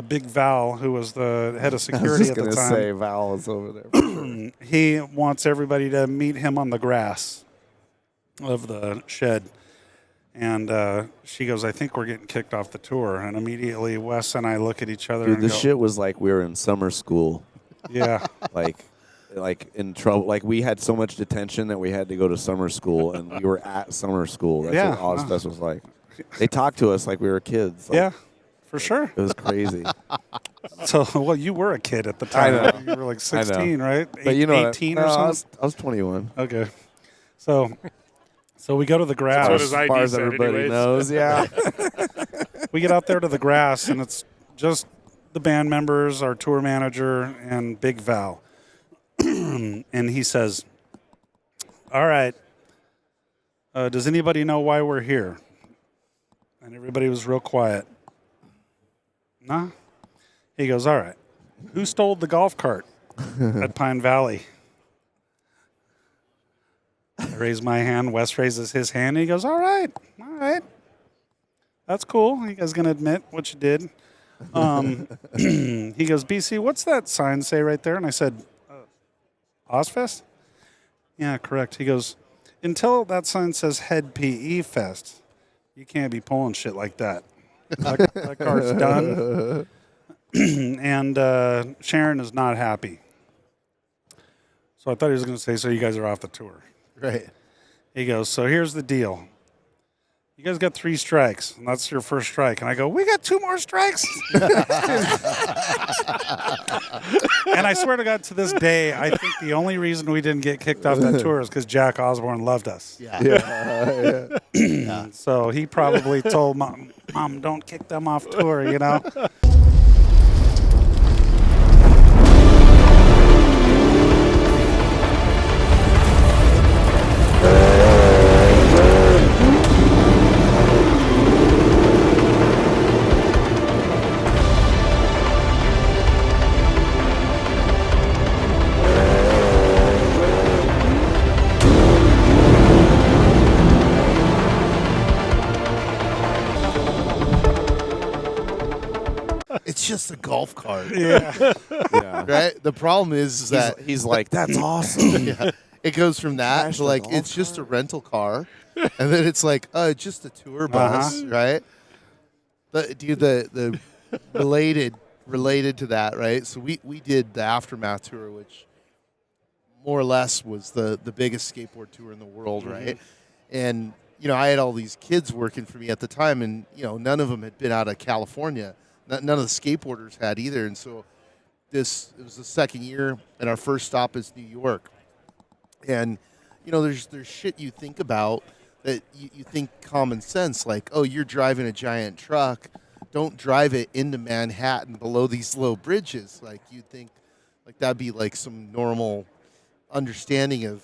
Big Val, who was the head of security at the I was just time, going to say Val is over there. For sure. he wants everybody to meet him on the grass of the shed." And she goes, "I think we're getting kicked off the tour." And immediately Wes and I look at each other Dude, and this go, shit was like we were in summer school. "Yeah." Like in trouble. Like we had so much detention that we had to go to summer school, and we were at summer school. That's Yeah. what Ozfest was like. They talked to us like we were kids. Like, Yeah, for sure. It was crazy. So, well, you were a kid at the time. I know. You were like 16, right? But you know, 18 no, or I something? was 21. Okay. So we go to the grass. That's what his As ID far as said everybody anyways. knows, yeah. we get out there to the grass, and it's just the band members, our tour manager, and Big Val. And he says, all right, does anybody know why we're here? And everybody was real quiet. Nah. He goes, all right, who stole the golf cart at Pine Valley? I raise my hand. Wes raises his hand. And he goes, all right. That's cool. You guys going to admit what you did? He goes, BC, what's that sign say right there? And I said, Ozfest? Yeah, correct. He goes, until that sign says Hed PE Fest, you can't be pulling shit like that. That cart's done. And Sharon is not happy. So I thought he was going to say, so you guys are off the tour. Right. He goes, so here's the deal. You guys got 3 strikes, and that's your first strike. And I go, we got 2 more strikes? And I swear to God, to this day, I think the only reason we didn't get kicked off that tour is because Jack Osborne loved us. Yeah. So he probably told Mom, don't kick them off tour, you know? It's just a golf cart. Yeah. Right? The problem is that He's like, that's awesome. yeah, it goes from that Crash to the like golf it's just a rental car, and then it's like just a tour bus, right? The related to that, right? So we did the Aftermath tour, which more or less was the biggest skateboard tour in the world, right? And I had all these kids working for me at the time, and none of them had been out of California. None of the skateboarders had either, and so it was the second year, and our first stop is New York. And there's shit you think about that you think common sense, like, oh, you're driving a giant truck, don't drive it into Manhattan below these low bridges. Like, you'd think like that'd be like some normal understanding of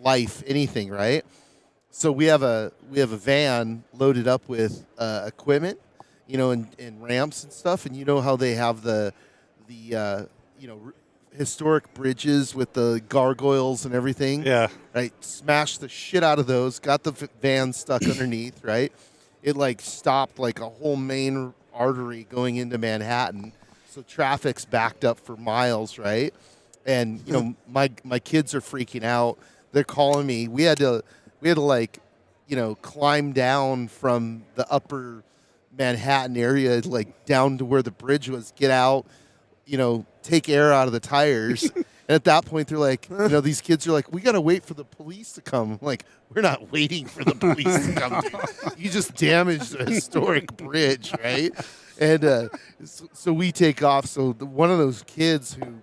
life, anything, right? So we have a van loaded up with equipment, and ramps and stuff, and how they have the historic bridges with the gargoyles and everything. Yeah. Right. Smashed the shit out of those. Got the van stuck underneath. Right. It stopped a whole main artery going into Manhattan, so traffic's backed up for miles. Right. And my kids are freaking out. They're calling me. We had to climb down from the upper Manhattan area, down to where the bridge was, get out, take air out of the tires. And at that point, they're like, these kids are like, we got to wait for the police to come. I'm like, we're not waiting for the police to come. You just damaged a historic bridge, right? And so we take off. So one of those kids who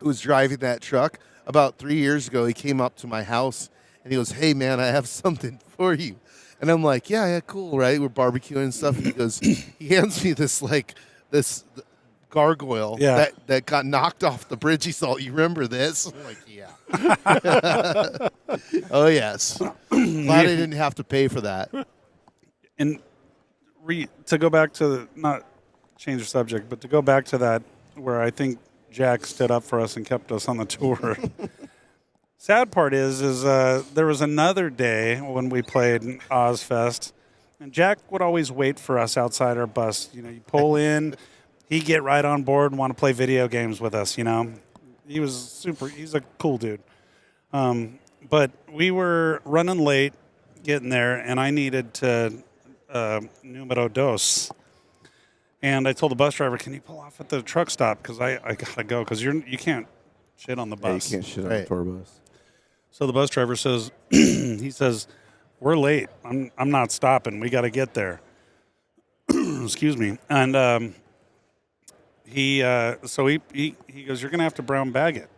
was driving that truck about 3 years ago, he came up to my house and he goes, hey, man, I have something for you. And I'm like, yeah, cool, right? We're barbecuing and stuff. And he goes, he hands me this gargoyle that got knocked off the bridge. He saw, you remember this? I'm like, yeah. Oh, yes. Glad I didn't have to pay for that. And to go back to not change the subject, but to go back to that where I think Jack stood up for us and kept us on the tour. Sad part is there was another day when we played Ozfest, and Jack would always wait for us outside our bus. You pull in, he'd get right on board and want to play video games with us. He was he's a cool dude. But we were running late getting there, and I needed to numero dos. And I told the bus driver, can you pull off at the truck stop? Because I got to go, because you can't shit on the bus. Yeah, you can't shit on the tour bus. So the bus driver says, he says, we're late. I'm not stopping. We got to get there. Excuse me. And he goes, you're going to have to brown bag it.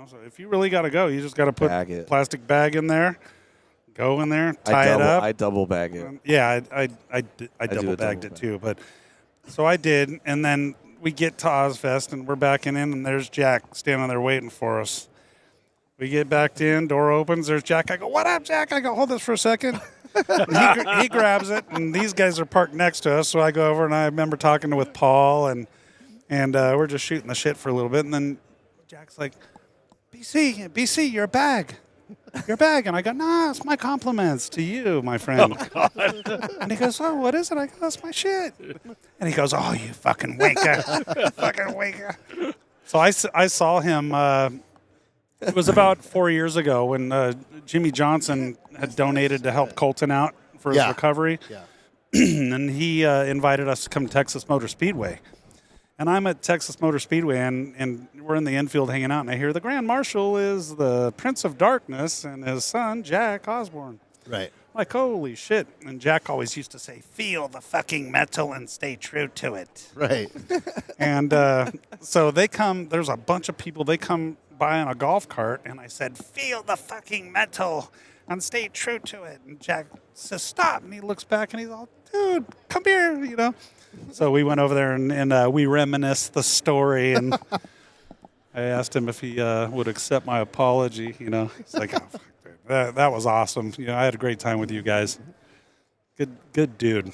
So if you really got to go, you just got to put a plastic bag in there, go in there, tie it up. I double bag it. Yeah, I do a double bagged double it too. But so I did, and then we get to Ozfest, and we're backing in, and there's Jack standing there waiting for us. We get backed in, door opens, there's Jack. I go, "What up, Jack?" I go, "Hold this for a second." he grabs it, and these guys are parked next to us, so I go over, and I remember talking with Paul, and we're just shooting the shit for a little bit, and then Jack's like, BC, your bag. Your bag. And I go, "Nah, it's my compliments to you, my friend." Oh, God. And he goes, "Oh, what is it?" I go, "That's my shit." And he goes, "Oh, you fucking wanker. Fucking wanker." So I saw him, it was about 4 years ago when Jimmy Johnson had donated to help Colton out for his recovery. Yeah. And he invited us to come to Texas Motor Speedway. And I'm at Texas Motor Speedway, and we're in the infield hanging out, and I hear the Grand Marshal is the Prince of Darkness and his son, Jack Osborne. Right. Like, holy shit. And Jack always used to say, "Feel the fucking metal and stay true to it." Right. And so they come, there's a bunch of people, they come by on a golf cart, and I said, "Feel the fucking metal and stay true to it." And Jack says, "Stop." And he looks back, and he's all, "Dude, come here," you know. So we went over there, and we reminisced the story, and I asked him if he would accept my apology. You know, he's like, "Oh, fuck, dude. That was awesome. You know, I had a great time with you guys. Good dude."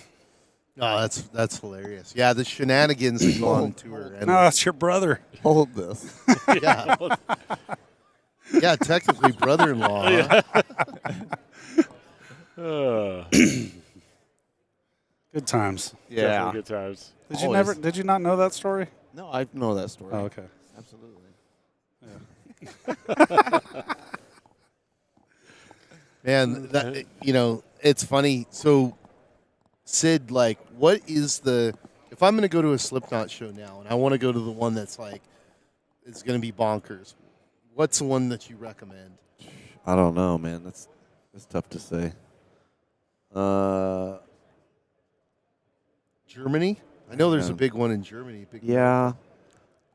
Oh, that's hilarious. Yeah, the shenanigans that go on tour. And No, that's your brother. Hold this. yeah. Yeah, technically brother-in-law. Huh? Good times. Yeah. Definitely good times. Did you not know that story? No, I know that story. Oh, okay. Absolutely. Man, that, you know, it's funny. So, Sid, like, what is if I'm going to go to a Slipknot show now and I want to go to the one that's like, it's going to be bonkers, what's the one that you recommend? I don't know, man. That's tough to say. Germany? I know there's a big one in Germany. Yeah.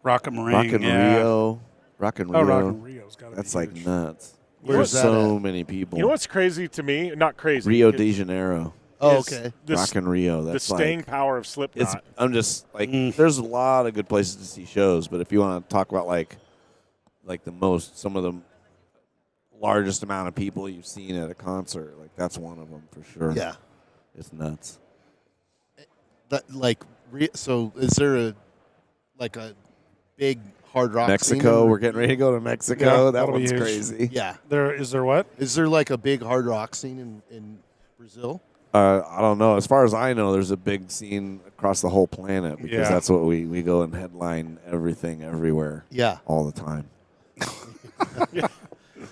Rock and Ring. Rock and Rio. Rock and Rio. Oh, Rock and Rio's got to be That's like huge. nuts. Where's There's that so at? many people. You know what's crazy to me? Not crazy. Rio de Janeiro. Oh, is okay. Rock and Rio. The That's staying like, power of Slipknot. I'm just like, there's a lot of good places to see shows, but if you want to talk about like some of the largest amount of people you've seen at a concert, like that's one of them for sure. Yeah. It's nuts. So is there a big hard rock Mexico, scene? we're getting ready to go to Mexico. Yeah, that that'll be one's huge. crazy. Yeah. Is there what? Is there like a big hard rock scene in Brazil? I don't know. As far as I know, there's a big scene across the whole planet because Yeah. that's what we go and headline everything everywhere. Yeah. All the time.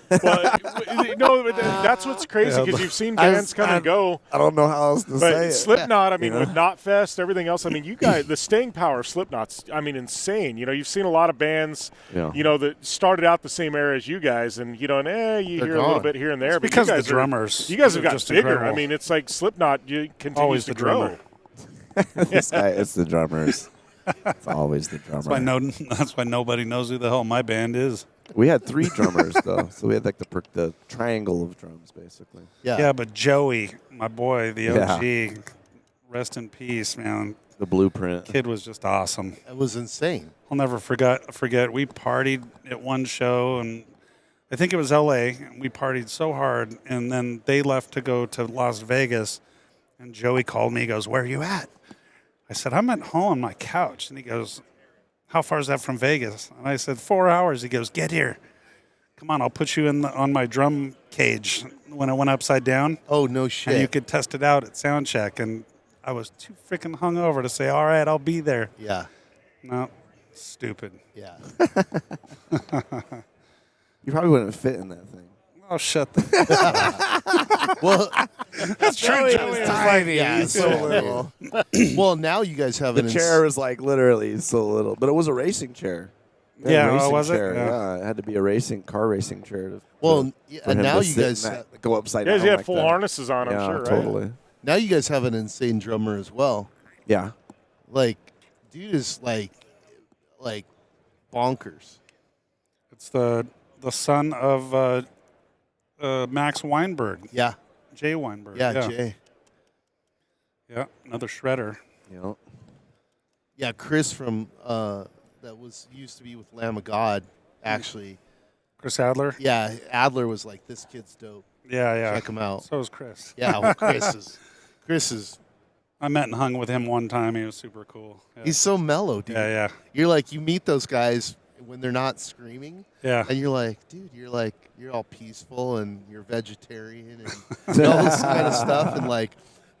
Well, no, but that's what's crazy because you've seen bands come and go. I don't know how else to say But it. Slipknot, I mean, You know? with Knotfest, everything else, I mean, you guys, the staying power of Slipknot's, I mean, insane. You know, you've seen a lot of bands, Yeah. you know, that started out the same era as you guys, and, you know, you They're hear a little gone. bit here and there. It's but because you of guys the drummers. You guys have They're got just bigger. incredible. I mean, it's like Slipknot continues Always to the grow. drummer. This guy, it's the drummers. It's always the drummer. That's why nobody knows who the hell my band is. We had 3 drummers though, so we had like the triangle of drums basically. Yeah. Yeah, but Joey, my boy, the OG, rest in peace, man. The blueprint. Kid was just awesome. It was insane. I'll never forget. We partied at one show, and I think it was L.A., and we partied so hard, and then they left to go to Las Vegas, and Joey called me. He goes, "Where are you at?" I said, "I'm at home on my couch." And he goes, "How far is that from Vegas?" And I said, 4 hours. He goes, "Get here. Come on, I'll put you on my drum cage." When it went upside down, Oh, no shit. and you could test it out at sound check. And I was too freaking hungover to say, "All right, I'll be there." Yeah. No, stupid. Yeah. You probably wouldn't fit in that thing. Oh, shut the. Well, That's true. Joey was tiny. yeah, He's so little. well, now you guys have The an chair was like literally so little, but it was a racing chair. We had a Yeah, racing was it? chair. Yeah. It had to be a car racing chair. Well, yeah, for and him now to you sit guys in that, go upside Yeah, down. you had like full that. harnesses on, I'm Yeah, sure, right? totally. now you guys have an insane drummer as well. Yeah. Like, dude is like bonkers. It's the son of Max Weinberg. Yeah. Jay Weinberg. Yeah, Yeah, Jay. Yeah, another shredder. You know, Yeah, Chris from that was used to be with Lamb of God. Actually, Chris Adler. yeah, Adler was like, this kid's dope. Yeah, yeah. Check him out. So is Chris. Yeah, well, Chris is. I met and hung with him one time. He was super cool. Yeah. He's so mellow, dude. yeah, yeah, You're like, you meet those guys when they're not screaming, yeah. and you're like, dude, you're all peaceful and you're vegetarian and all this kind of stuff. And like,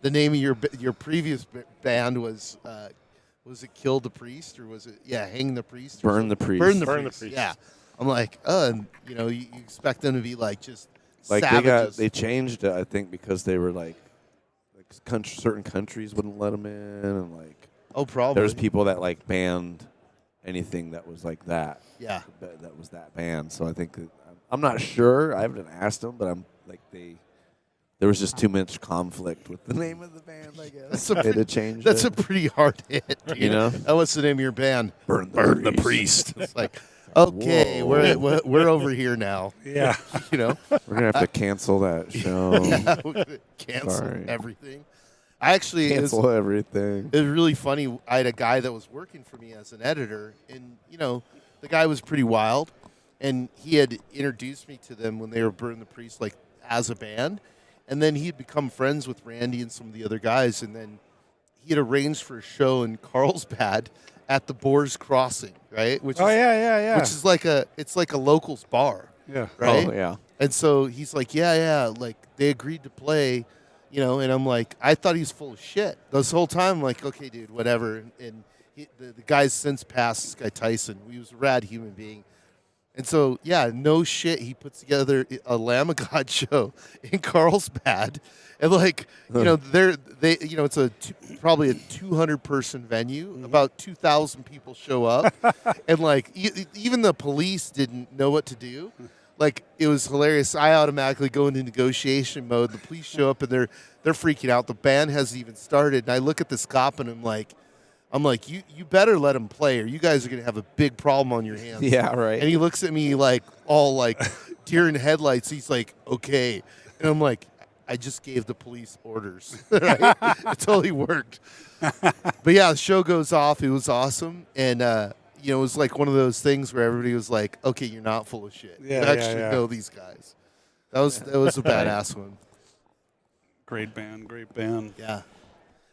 the name of your previous band was it Kill the Priest, or was it Hang the Priest? Or Burn the something? Priest. Burn the Burn the Priest. Priest. Yeah. I'm like, and you expect them to be like just like savages. they changed it, I think, because they were like certain countries wouldn't let them in, and like Oh, probably. there was people that like banned anything that was like that. Yeah. That was that band. So I think I'm not sure. I haven't asked them, but I'm like there was just too much conflict with the name of the band. I guess they had to change. That's it. a pretty hard hit, dude. You know? What's the name of your band? Burn the Priest. It's like, okay, Whoa. we're over here now. Yeah. You know, We're gonna have to cancel that show. cancel Sorry. everything. I actually Cancel everything. It was really funny. I had a guy that was working for me as an editor, and the guy was pretty wild, and he had introduced me to them when they were Burn the Priest, like as a band, and then he'd become friends with Randy and some of the other guys, and then he had arranged for a show in Carlsbad at the Boers Crossing, right? Which yeah. which is like a locals bar, Yeah. right? Oh yeah. And so he's like, yeah, like they agreed to play, and I'm like, I thought he was full of shit. This whole time, I'm like, okay, dude, whatever. And the guy's since passed, this guy Tyson. He was a rad human being. And so, yeah, no shit, he puts together a Lamb of God show in Carlsbad. And like, it's probably a 200-person venue. About 2,000 people show up. And like, even the police didn't know what to do. Like, it was hilarious. I automatically go into negotiation mode. The police show up and they're freaking out. The band hasn't even started. And I look at this cop and I'm like, you better let him play, or you guys are gonna have a big problem on your hands. Yeah, right. And he looks at me like all like deer in headlights. He's like, okay, and I'm like, I just gave the police orders. Right? It totally worked. But yeah, the show goes off. It was awesome, and it was like one of those things where everybody was like, okay, you're not full of shit. Yeah, you actually yeah. know these guys. That was a badass one. Great band. Yeah.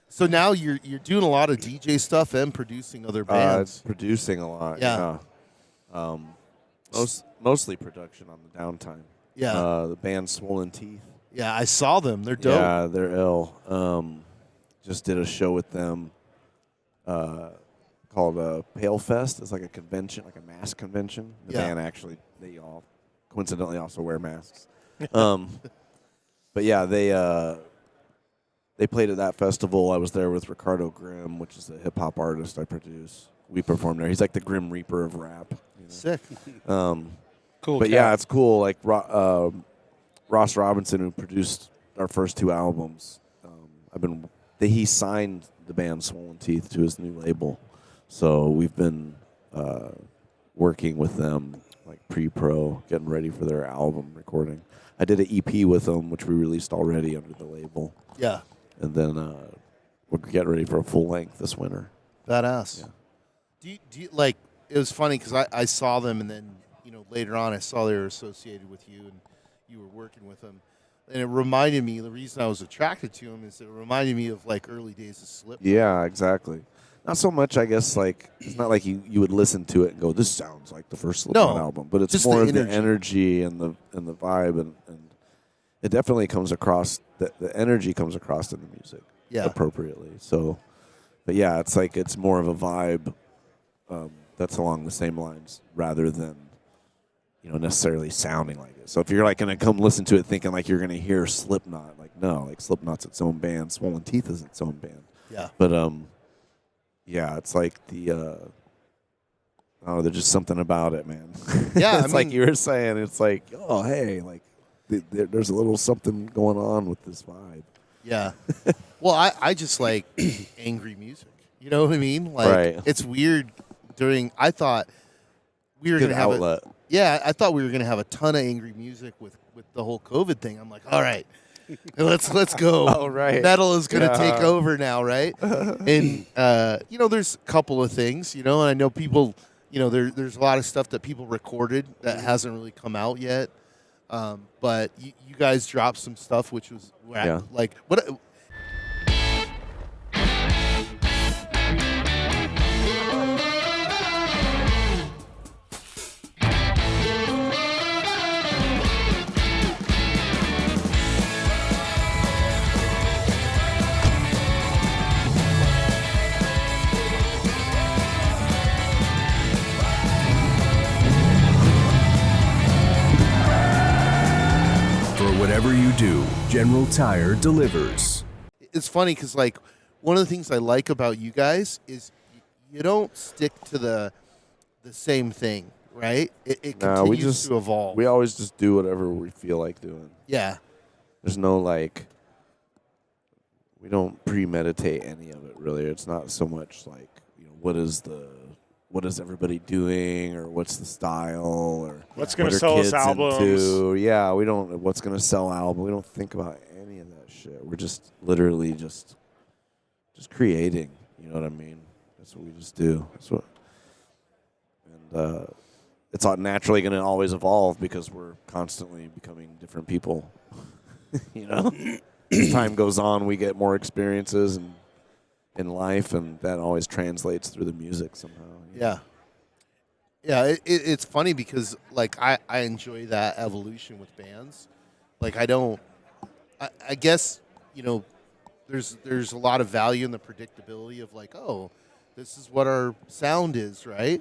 So now you're doing a lot of DJ stuff and producing other bands. Producing a lot. Yeah. Mostly production on the downtime. Yeah. The band Swollen Teeth. Yeah, I saw them. They're dope. Yeah, they're ill. Just did a show with them called Pale Fest. It's like a convention, like a mask convention. The band actually, they all coincidentally also wear masks. But yeah, they played at that festival. I was there with Ricardo Grimm, which is a hip-hop artist I produce. We performed there. He's like the Grim Reaper of rap. Sick. Cool. But yeah, it's cool. Like Ross Robinson, who produced our first two albums, he signed the band Swollen Teeth to his new label. So we've been working with them, like pre-pro, getting ready for their album recording. I did an EP with them, which we released already under the label. Yeah. And then we're getting ready for a full length this winter. Badass. Yeah. Do you like? It was funny because I saw them, and then later on I saw they were associated with you, and you were working with them, and it reminded me. The reason I was attracted to them is it reminded me of like early days of Slipknot. Yeah, exactly. Not so much, I guess. Like it's not like you would listen to it and go, "This sounds like the first Slipknot album," but it's just more the of the energy and the vibe, and it definitely comes across. The energy comes across in the music, appropriately. So, but yeah, it's like it's more of a vibe that's along the same lines rather than necessarily sounding like it. So if you're like going to come listen to it thinking like you're going to hear Slipknot, like no, like Slipknot's its own band, Swollen Teeth is its own band. Yeah. But yeah, it's like there's just something about it, man. Yeah, it's like you were saying. It's like, oh, hey, like there's a little something going on with this vibe. Yeah. Well, I just like angry music. You know what I mean? Like Right. It's weird. I thought we were Good going to have outlet. I thought we were going to have a ton of angry music with the whole COVID thing. I'm like, all right, let's go. Oh, right. Metal is going to Yeah. take over now, right? And there's a couple of things, and I know people, there's a lot of stuff that people recorded that hasn't really come out yet. But you guys dropped some stuff, which was Yeah. like what. For whatever you do, General Tire delivers. It's funny because like one of the things I like about you guys is you don't stick to the same thing, right? It No, we continues just to evolve. We always just do whatever we feel like doing. Yeah. There's no like. We don't premeditate any of it really. It's not so much like what is everybody doing or what's the style or What's going what to are sell us kids albums? into. Yeah, we don't. What's going to sell album? We don't think about any of that shit. We're just literally just creating. You know what I mean? That's what we just do. That's what. And it's naturally going to always evolve because we're constantly becoming different people. As time goes on, we get more experiences in life, and that always translates through the music somehow. Yeah. Yeah, it's funny because like I enjoy that evolution with bands. Like I guess there's a lot of value in the predictability of like, oh, this is what our sound is, right?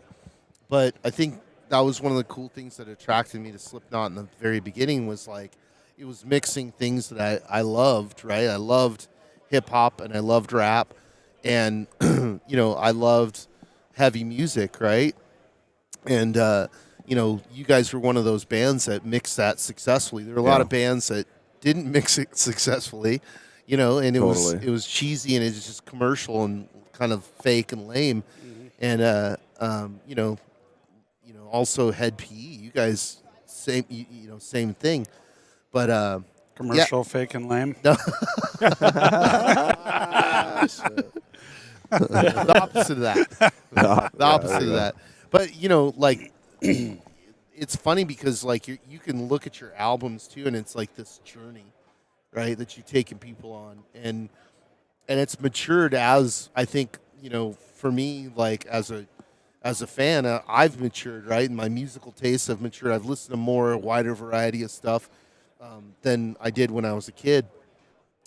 But I think that was one of the cool things that attracted me to Slipknot in the very beginning was like it was mixing things that I loved, right? I loved hip hop and I loved rap, and I loved heavy music, right? And you guys were one of those bands that mixed that successfully. There were a lot of bands that didn't mix it successfely, and it was cheesy and it was just commercial and kind of fake and lame. And also Hed PE, you guys same thing. But Commercial, fake, and lame. no. The opposite of that. The opposite of that. But it's funny because like you can look at your albums too, and it's like this journey, right, that you've taken people on, and it's matured as I think for me, like as a fan, I've matured, right, and my musical tastes have matured. I've listened to a wider variety of stuff than I did when I was a kid,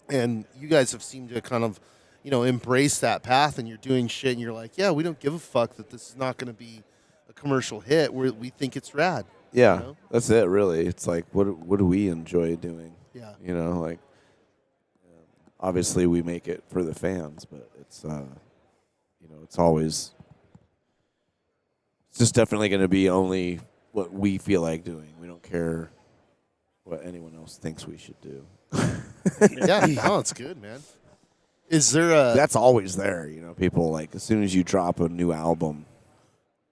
and you guys have seemed to kind of embrace that path, and you're doing shit, and you're like, yeah, we don't give a fuck that this is not going to be a commercial hit. We think it's rad. Yeah, that's it. Really, it's like what do we enjoy doing? Yeah, like obviously we make it for the fans, but it's it's always it's just definitely going to be only what we feel like doing. We don't care what anyone else thinks we should do. yeah, no, it's good, man. Is there a? That's always there, People like as soon as you drop a new album,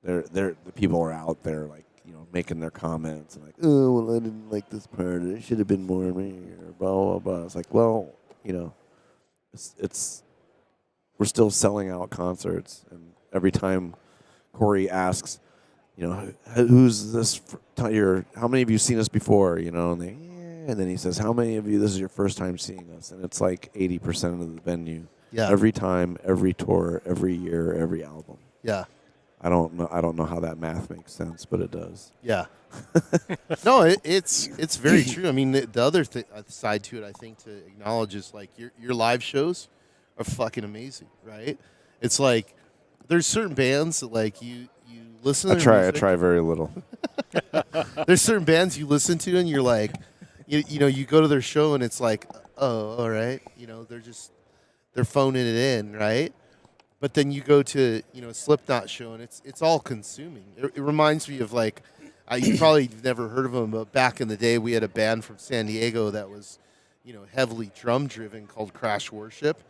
the people are out there like making their comments and like, oh well, I didn't like this part. It should have been more me or blah blah blah. It's like, well, it's we're still selling out concerts, and every time Corey asks, who's this? How many of you seen us before? And then he says, how many of you, this is your first time seeing us? And it's like 80% of the venue. Yeah. Every time, every tour, every year, every album. Yeah. I don't know how that math makes sense, but it does. Yeah. No, it's very true. I mean, the other side to it, I think, to acknowledge is like your live shows are fucking amazing, right? It's like there's certain bands that like you listen to. I try very little. There's certain bands you listen to and you're like, you go to their show and it's like, oh, all right, they're phoning it in, right? But then you go to a Slipknot show and it's all consuming. It reminds me of like, you probably never heard of them, but back in the day we had a band from San Diego that was, heavily drum driven called Crash Worship,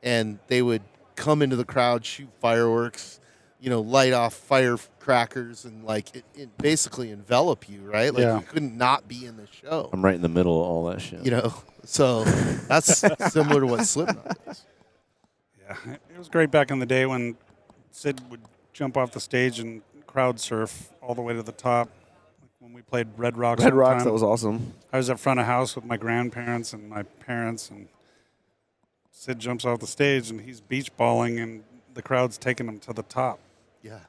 and they would come into the crowd, shoot fireworks, light off firecrackers and like it basically envelop you, right? Like Yeah. you couldn't not be in the show. I'm right in the middle of all that shit. So that's similar to what Slipknot is. Yeah, it was great back in the day when Sid would jump off the stage and crowd surf all the way to the top. Like when we played Red Rocks. Red all the Rocks, time. that was awesome. I was at front of house with my grandparents and my parents, and Sid jumps off the stage and he's beach balling, and the crowd's taking him to the top. Yeah.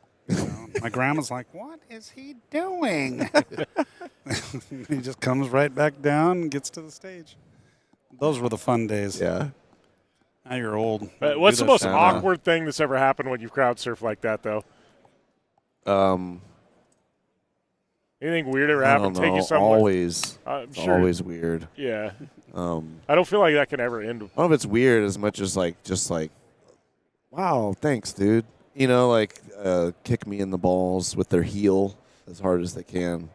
My grandma's like, "What is he doing?" He just comes right back down and gets to the stage. Those were the fun days. Yeah. Now you're old. What's the Do that most shit. awkward thing that's ever happened when you crowd surf like that, though? Anything weird ever I happened? don't Take know. you somewhere? Always. I'm It's sure. always weird. Yeah. I I don't feel like that can ever end. don't know if it's weird as much as just like, wow, thanks, dude. Kick me in the balls with their heel as hard as they can.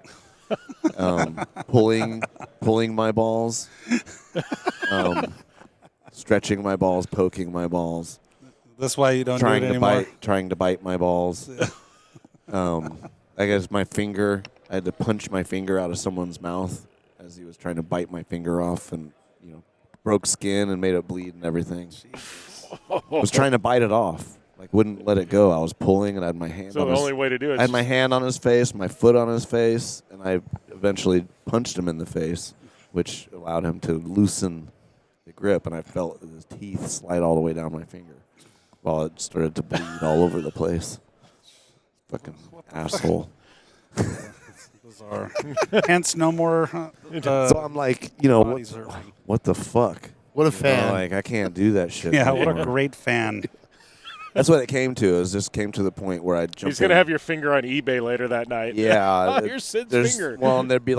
Pulling my balls. Stretching my balls, poking my balls. That's why you don't do it anymore. Trying to bite my balls. I guess my finger. I had to punch my finger out of someone's mouth as he was trying to bite my finger off, and broke skin and made it bleed and everything. I was trying to bite it off, wouldn't let it go. I was pulling, and I had my hand. So on the his, only way to do it. I had my hand on his face, my foot on his face, and I eventually punched him in the face, which allowed him to loosen the grip, and I felt his teeth slide all the way down my finger while it started to bleed all over the place. Fucking asshole. Bizarre. Hence, no more. So I'm like, body surfing. what the fuck? What a fan. I can't do that shit. Yeah, what anymore. a great fan. That's what it came to. It just came to the point where I jumped. He's going to have your finger on eBay later that night. Yeah. Oh, here's Sid's there's- finger. Well, and there'd be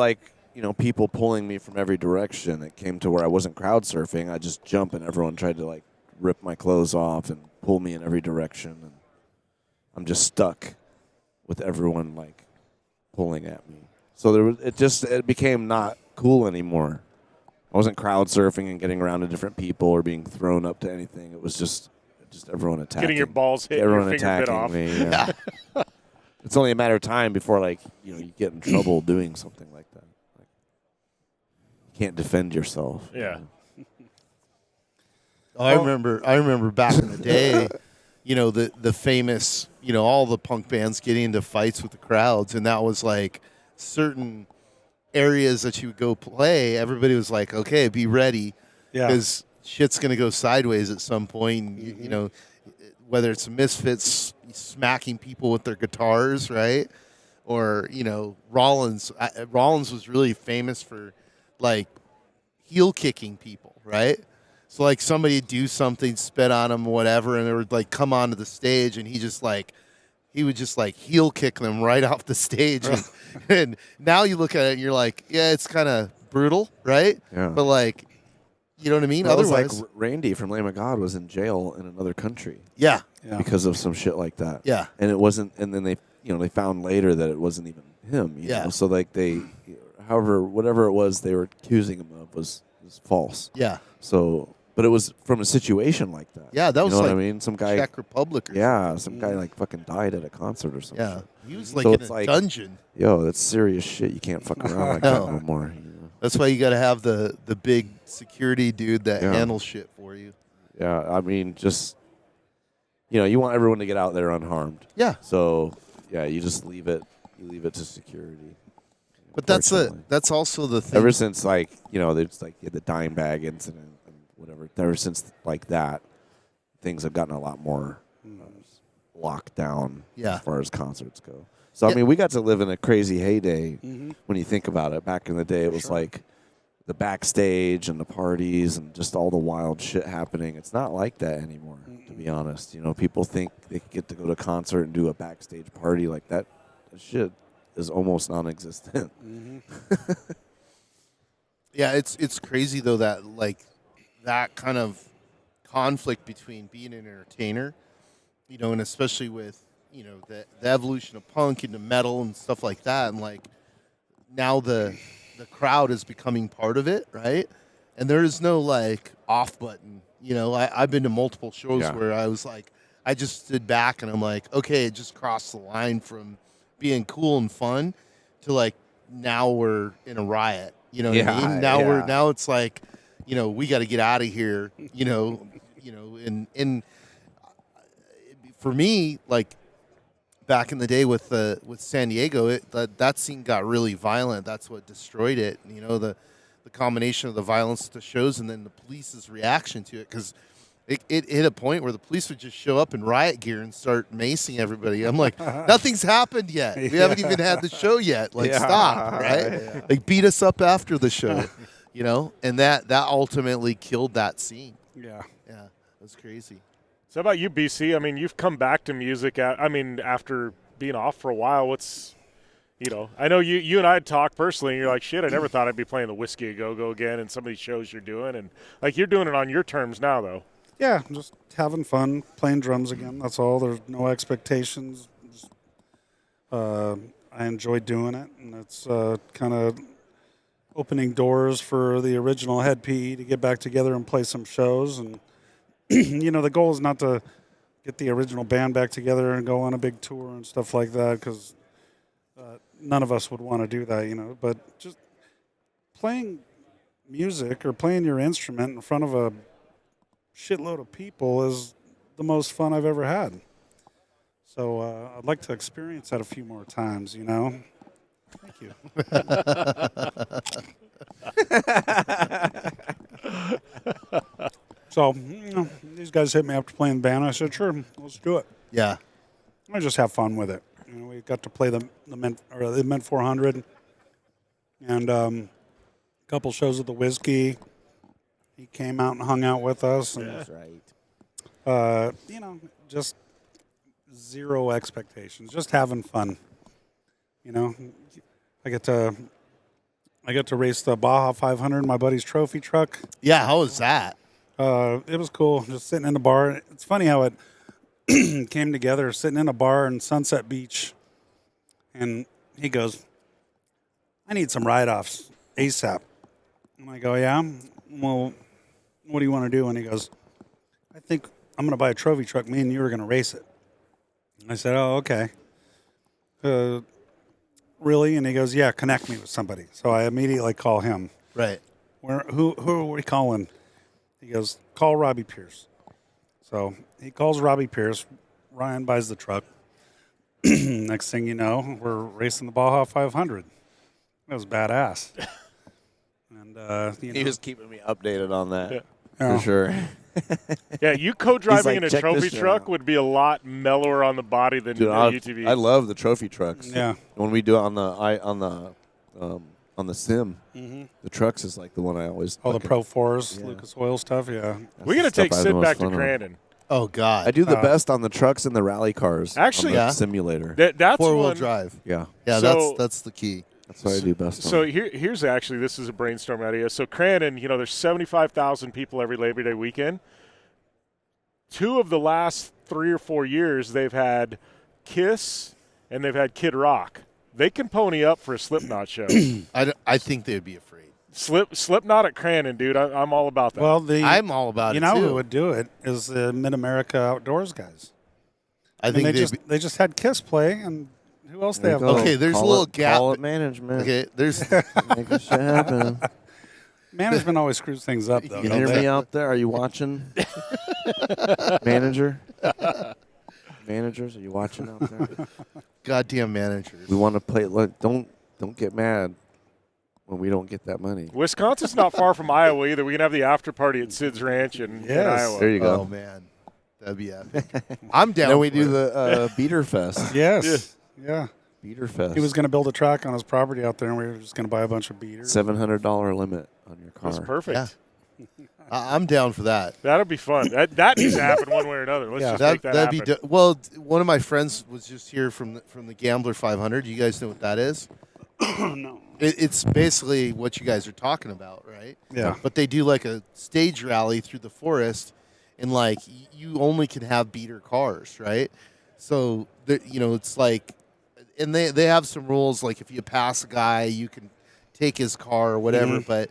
people pulling me from every direction. It came to where I wasn't crowd surfing. I just jump, and everyone tried to rip my clothes off and pull me in every direction, and I'm just stuck with everyone pulling at me. So it became not cool anymore. I wasn't crowd surfing and getting around to different people or being thrown up to anything. It was just everyone attacking. Getting your balls hit, and everyone your finger bit off. attacking me. Yeah. It's only a matter of time before you get in trouble doing something like that. You can't defend yourself. Yeah. I remember back in the day, the famous, all the punk bands getting into fights with the crowds, and that was certain areas that you would go play. Everybody was like, okay, be ready, Yeah. because shit's gonna go sideways at some point. And, whether it's Misfits smacking people with their guitars, right, or Rollins. Rollins was really famous for heel kicking people, right? So somebody would do something, spit on him, whatever, and they would come onto the stage, and he would just heel kick them right off the stage. And now you look at it and you're like, yeah, it's kind of brutal, right? Yeah. But you know what I mean? Well, it was Otherwise, Randy from Lamb of God was in jail in another country yeah, Yeah. because of some shit like that. yeah, And it wasn't. And then they found later that it wasn't even him. You Yeah. know? So whatever it was they were accusing him of was false. yeah, So, but it was from a situation like that. yeah. That was you know what I mean? Some guy. Czech Republic. Or Yeah, some guy fucking died at a concert or something. yeah. He was So in it's a dungeon. Yo, that's serious shit. You can't fuck around like No. that no more. You know? That's why you got to have the big security dude that Yeah. handles shit for you. Yeah, I mean, just you want everyone to get out there unharmed. Yeah, So yeah, you just leave it. You leave it to security. but that's Unfortunately. also the thing. Ever since there's the dime bag incident and whatever. Ever since that, things have gotten a lot more locked down Yeah. as far as concerts go. So Yeah. I mean, we got to live in a crazy heyday Mm-hmm. when you think about it. Back in the day, it was the backstage and the parties and just all the wild shit happening. It's not like that anymore, to be honest. People think they get to go to a concert and do a backstage party like that. That shit is almost non-existent. Yeah, it's crazy though that that kind of conflict between being an entertainer, and especially with the evolution of punk into metal and stuff like that, and now the crowd is becoming part of it, right? And there is no off button. I've been to multiple shows Yeah. where I was I just stood back and I'm like, okay, it just crossed the line from being cool and fun to like now we're in a riot. You know what I mean? Now it's like, we got to get out of here. And for me, like back in the day with San Diego, that scene got really violent. That's what destroyed it. The combination of the violence at the shows and then the police's reaction to it, because it hit a point where the police would just show up in riot gear and start macing everybody. I'm like, nothing's happened yet. We haven't even had the show yet. Like, stop, right? Yeah. Like, beat us up after the show, And that ultimately killed that scene. Yeah. Yeah, it was crazy. So how about you, BC? I mean, you've come back to music, after being off for a while. What's, I know you and I had talked personally, and you're like, shit, I never thought I'd be playing the Whiskey A Go-Go again and some of these shows you're doing. And, like, you're doing it on your terms now, though. Yeah, just having fun, playing drums again. That's all. There's no expectations. Just, I enjoy doing it, and it's kind of opening doors for the original Hed PE to get back together and play some shows. And, the goal is not to get the original band back together and go on a big tour and stuff like that, because none of us would want to do that, But just playing music or playing your instrument in front of a shitload of people is the most fun I've ever had. So I'd like to experience that a few more times, Thank you. So, these guys hit me up to play in the band. I said, sure, let's do it. Yeah. I just have fun with it. We got to play the Mint 400 and a couple shows at the Whiskey. He came out and hung out with us. And, That's right. Just zero expectations, just having fun. I get to race the Baja 500 in my buddy's trophy truck. Yeah, how was that? It was cool, just sitting in a bar. It's funny how it came together, sitting in a bar in Sunset Beach. And he goes, I need some ride-offs ASAP. And I go, yeah? Well, what do you want to do? And he goes, I think I'm going to buy a trophy truck. Me and you are going to race it. I said, oh, okay. Really? And he goes, yeah, connect me with somebody. So I immediately call him. Right. Who are we calling? He goes, call Robbie Pierce. So he calls Robbie Pierce. Ryan buys the truck. Next thing you know, we're racing the Baja 500. That was badass. And He was keeping me updated on that. Yeah. For sure. Yeah, you co-driving in a "Check trophy this truck out." would be a lot mellower on the body than Dude, a I UTV. love the trophy trucks. Yeah. When we do it on the sim, the trucks is like the one I always. all the fucking- Pro 4s, Yeah. Lucas Oil stuff, yeah. that's We're the going to stuff take I have the Sid most back to fun on. Crandon. Oh, God. I do the best on the trucks and the rally cars. Actually, on the Yeah. simulator. That's Four-wheel one. drive. Yeah, Yeah, So- that's the key. that's what I do best on. So here's actually, this is a brainstorm idea. So Crandon, there's 75,000 people every Labor Day weekend. 2 of the last 3 or 4 years, they've had Kiss and they've had Kid Rock. They can pony up for a Slipknot show. I think they'd be afraid. Slipknot at Crandon, dude. I'm all about that. Well, I'm all about you it, know too. who would do it is the Mid-America Outdoors guys. I I mean, think they just had Kiss play, and who else they There have? you go. Okay, there's a Call little it- gap. Call it management. Okay, there's Make this shit happen. Management always screws things up, though. You don't hear they? me out there? Are you watching? Manager? Managers, are you watching out there? goddamn managers. We want to play. Look, don't get mad when we don't get that money. Wisconsin's not far from Iowa either. We can have the after party at Sid's Ranch in Yes. Iowa. There you go. Oh man, that'd be epic. I'm down. Then we for do it. the Beater Fest. Yes. Yeah. Beater Fest. He was going to build a track on his property out there, and we were just going to buy a bunch of beaters. $700 limit on your car. That's perfect. Yeah. I'm down for that. That'll be fun. That needs to happen one way or another. Let's Yeah. just make that That'd happen. be well. One of my friends was just here from the Gambler 500. You guys know what that is? No. It's basically what you guys are talking about, right? Yeah. But they do like a stage rally through the forest, and like you only can have beater cars, right? So it's like, and they have some rules, like if you pass a guy, you can take his car or whatever. But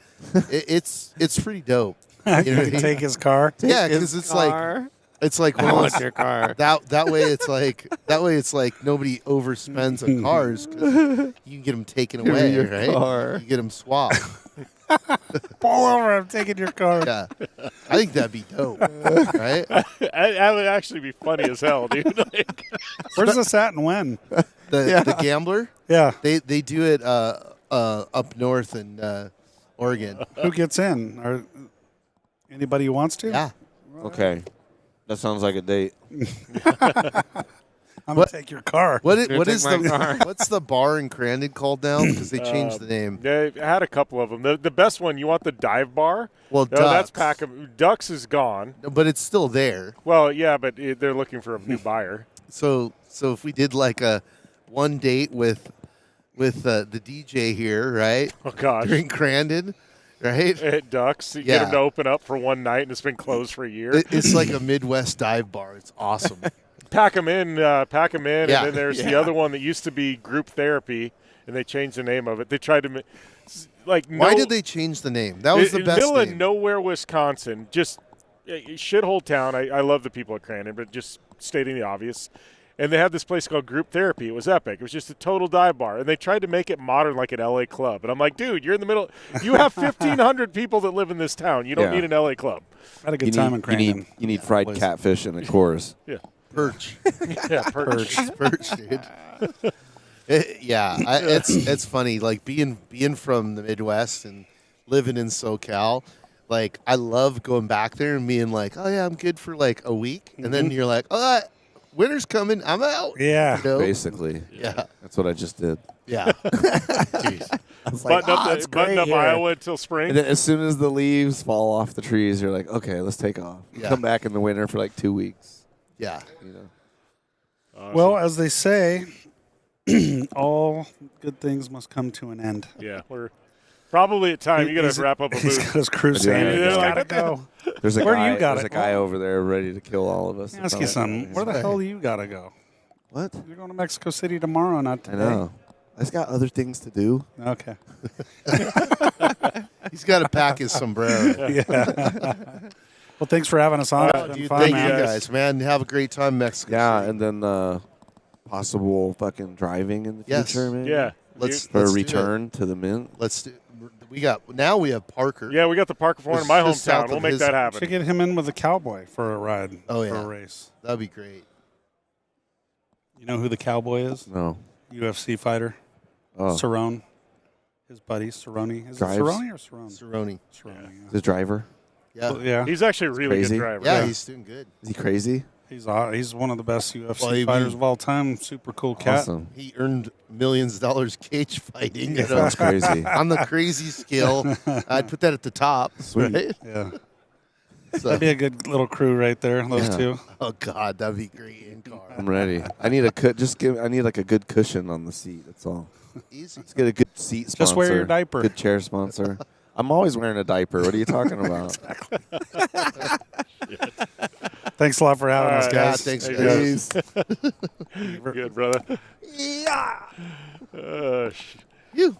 it's pretty dope. You know what I can mean? take his car. Yeah, because it's like It's like I want your car. that way. It's like nobody overspends on cars 'cause you can get them taken Give me away, your right? car. You get them swapped. Pull over. I'm taking your car. Yeah, I think that'd be dope, right? That would actually be funny as hell, dude. Like, Where's this at and when? The Gambler, Yeah. they do it up north in Oregon. Who gets in? Or anybody who wants to? Yeah, Okay. That sounds like a date. I'm going to take your car. what You're is taking my car. what's the bar in Crandon called now? Because they changed the name. they had a couple of them. The best one, you want the dive bar? Well, No, that's Ducks. Ducks is gone. But it's still there. Well, yeah, but they're looking for a new buyer. So if we did like a one date with the DJ here, right? Oh gosh. During Crandon, right? At Ducks, you Yeah. get them to open up for one night, and it's been closed for a year. It's like a Midwest dive bar. It's awesome. Pack them in, Yeah. and then there's the other one that used to be Group Therapy, and they changed the name of it. They tried to Why did they change the name? That was the best middle of name. nowhere, Wisconsin, just shithole town. I love the people at Crandon, but just stating the obvious. And they had this place called Group Therapy. It was epic. It was just a total dive bar, and they tried to make it modern like an LA club. And I'm like, dude, you're in the middle. You have 1,500 people that live in this town. You don't Yeah. need an LA club. I had a good time in Crandon. You need fried Always. catfish and a chorus. Yeah, Perch. yeah, perch. Perch, dude. It's funny. Like being from the Midwest and living in SoCal. Like I love going back there and being like, oh yeah, I'm good for like a week, and then you're like, oh, winter's coming, I'm out. Yeah. You know? Basically. Yeah. That's what I just did. Yeah. Button up Iowa until spring. And then as soon as the leaves fall off the trees, you're like, okay, let's take off. Yeah. Come back in the winter for like 2 weeks. Yeah. You know. Awesome. Well, as they say, all good things must come to an end. Yeah, we're probably at time. You got to wrap up a He's booth. got his crew Yeah, saying, yeah, "He's yeah. got to go." There's a Where do guy. you got there's it? a guy Oh. over there ready to kill all of us. Let me ask you something. Where the hell do you got to go? What? You're going to Mexico City tomorrow, not I today. know. I just got other things to do. Okay. He's got to pack his sombrero. Yeah. Well, thanks for having us on. It's been Dude, fun, thank man. you guys, man. Have a great time, Mexico. Yeah, City. and then possible fucking driving in the Yes. future, man. Yeah, Let's For a do it. return to the mint. Let's do. We have Parker. yeah. We got the Parker 400 in my Just south hometown. of We'll make his- that Should happen. get him in with a cowboy for a ride. Oh, For yeah. a race. That'd be great. You know who the cowboy is? No. UFC fighter. Oh. Cerrone. His buddy, Cerrone. Is Drives. it Cerrone or Cerrone? Cerrone. Cerrone, The driver. Yeah. yeah. Yeah. He's actually a really Crazy. good driver. Yeah, he's doing good. Is he crazy? He's one of the best UFC Well, fighters of all time. Super cool cat. Awesome. He earned millions of dollars cage fighting. You know? Sounds crazy. On the crazy scale, I'd put that at the top. Sweet. Right? Yeah. So, That'd be a good little crew right there, those Yeah. two. oh God, that'd be great in car. I'm ready. I need I need like a good cushion on the seat. That's all. Easy. Let's get a good seat sponsor. Just wear your diaper. Good chair sponsor. I'm always wearing a diaper. What are you talking about? Thanks a lot for having us, All right. guys. Yeah, thanks, Hey, guys. Good, brother. Yeah. Uh, You.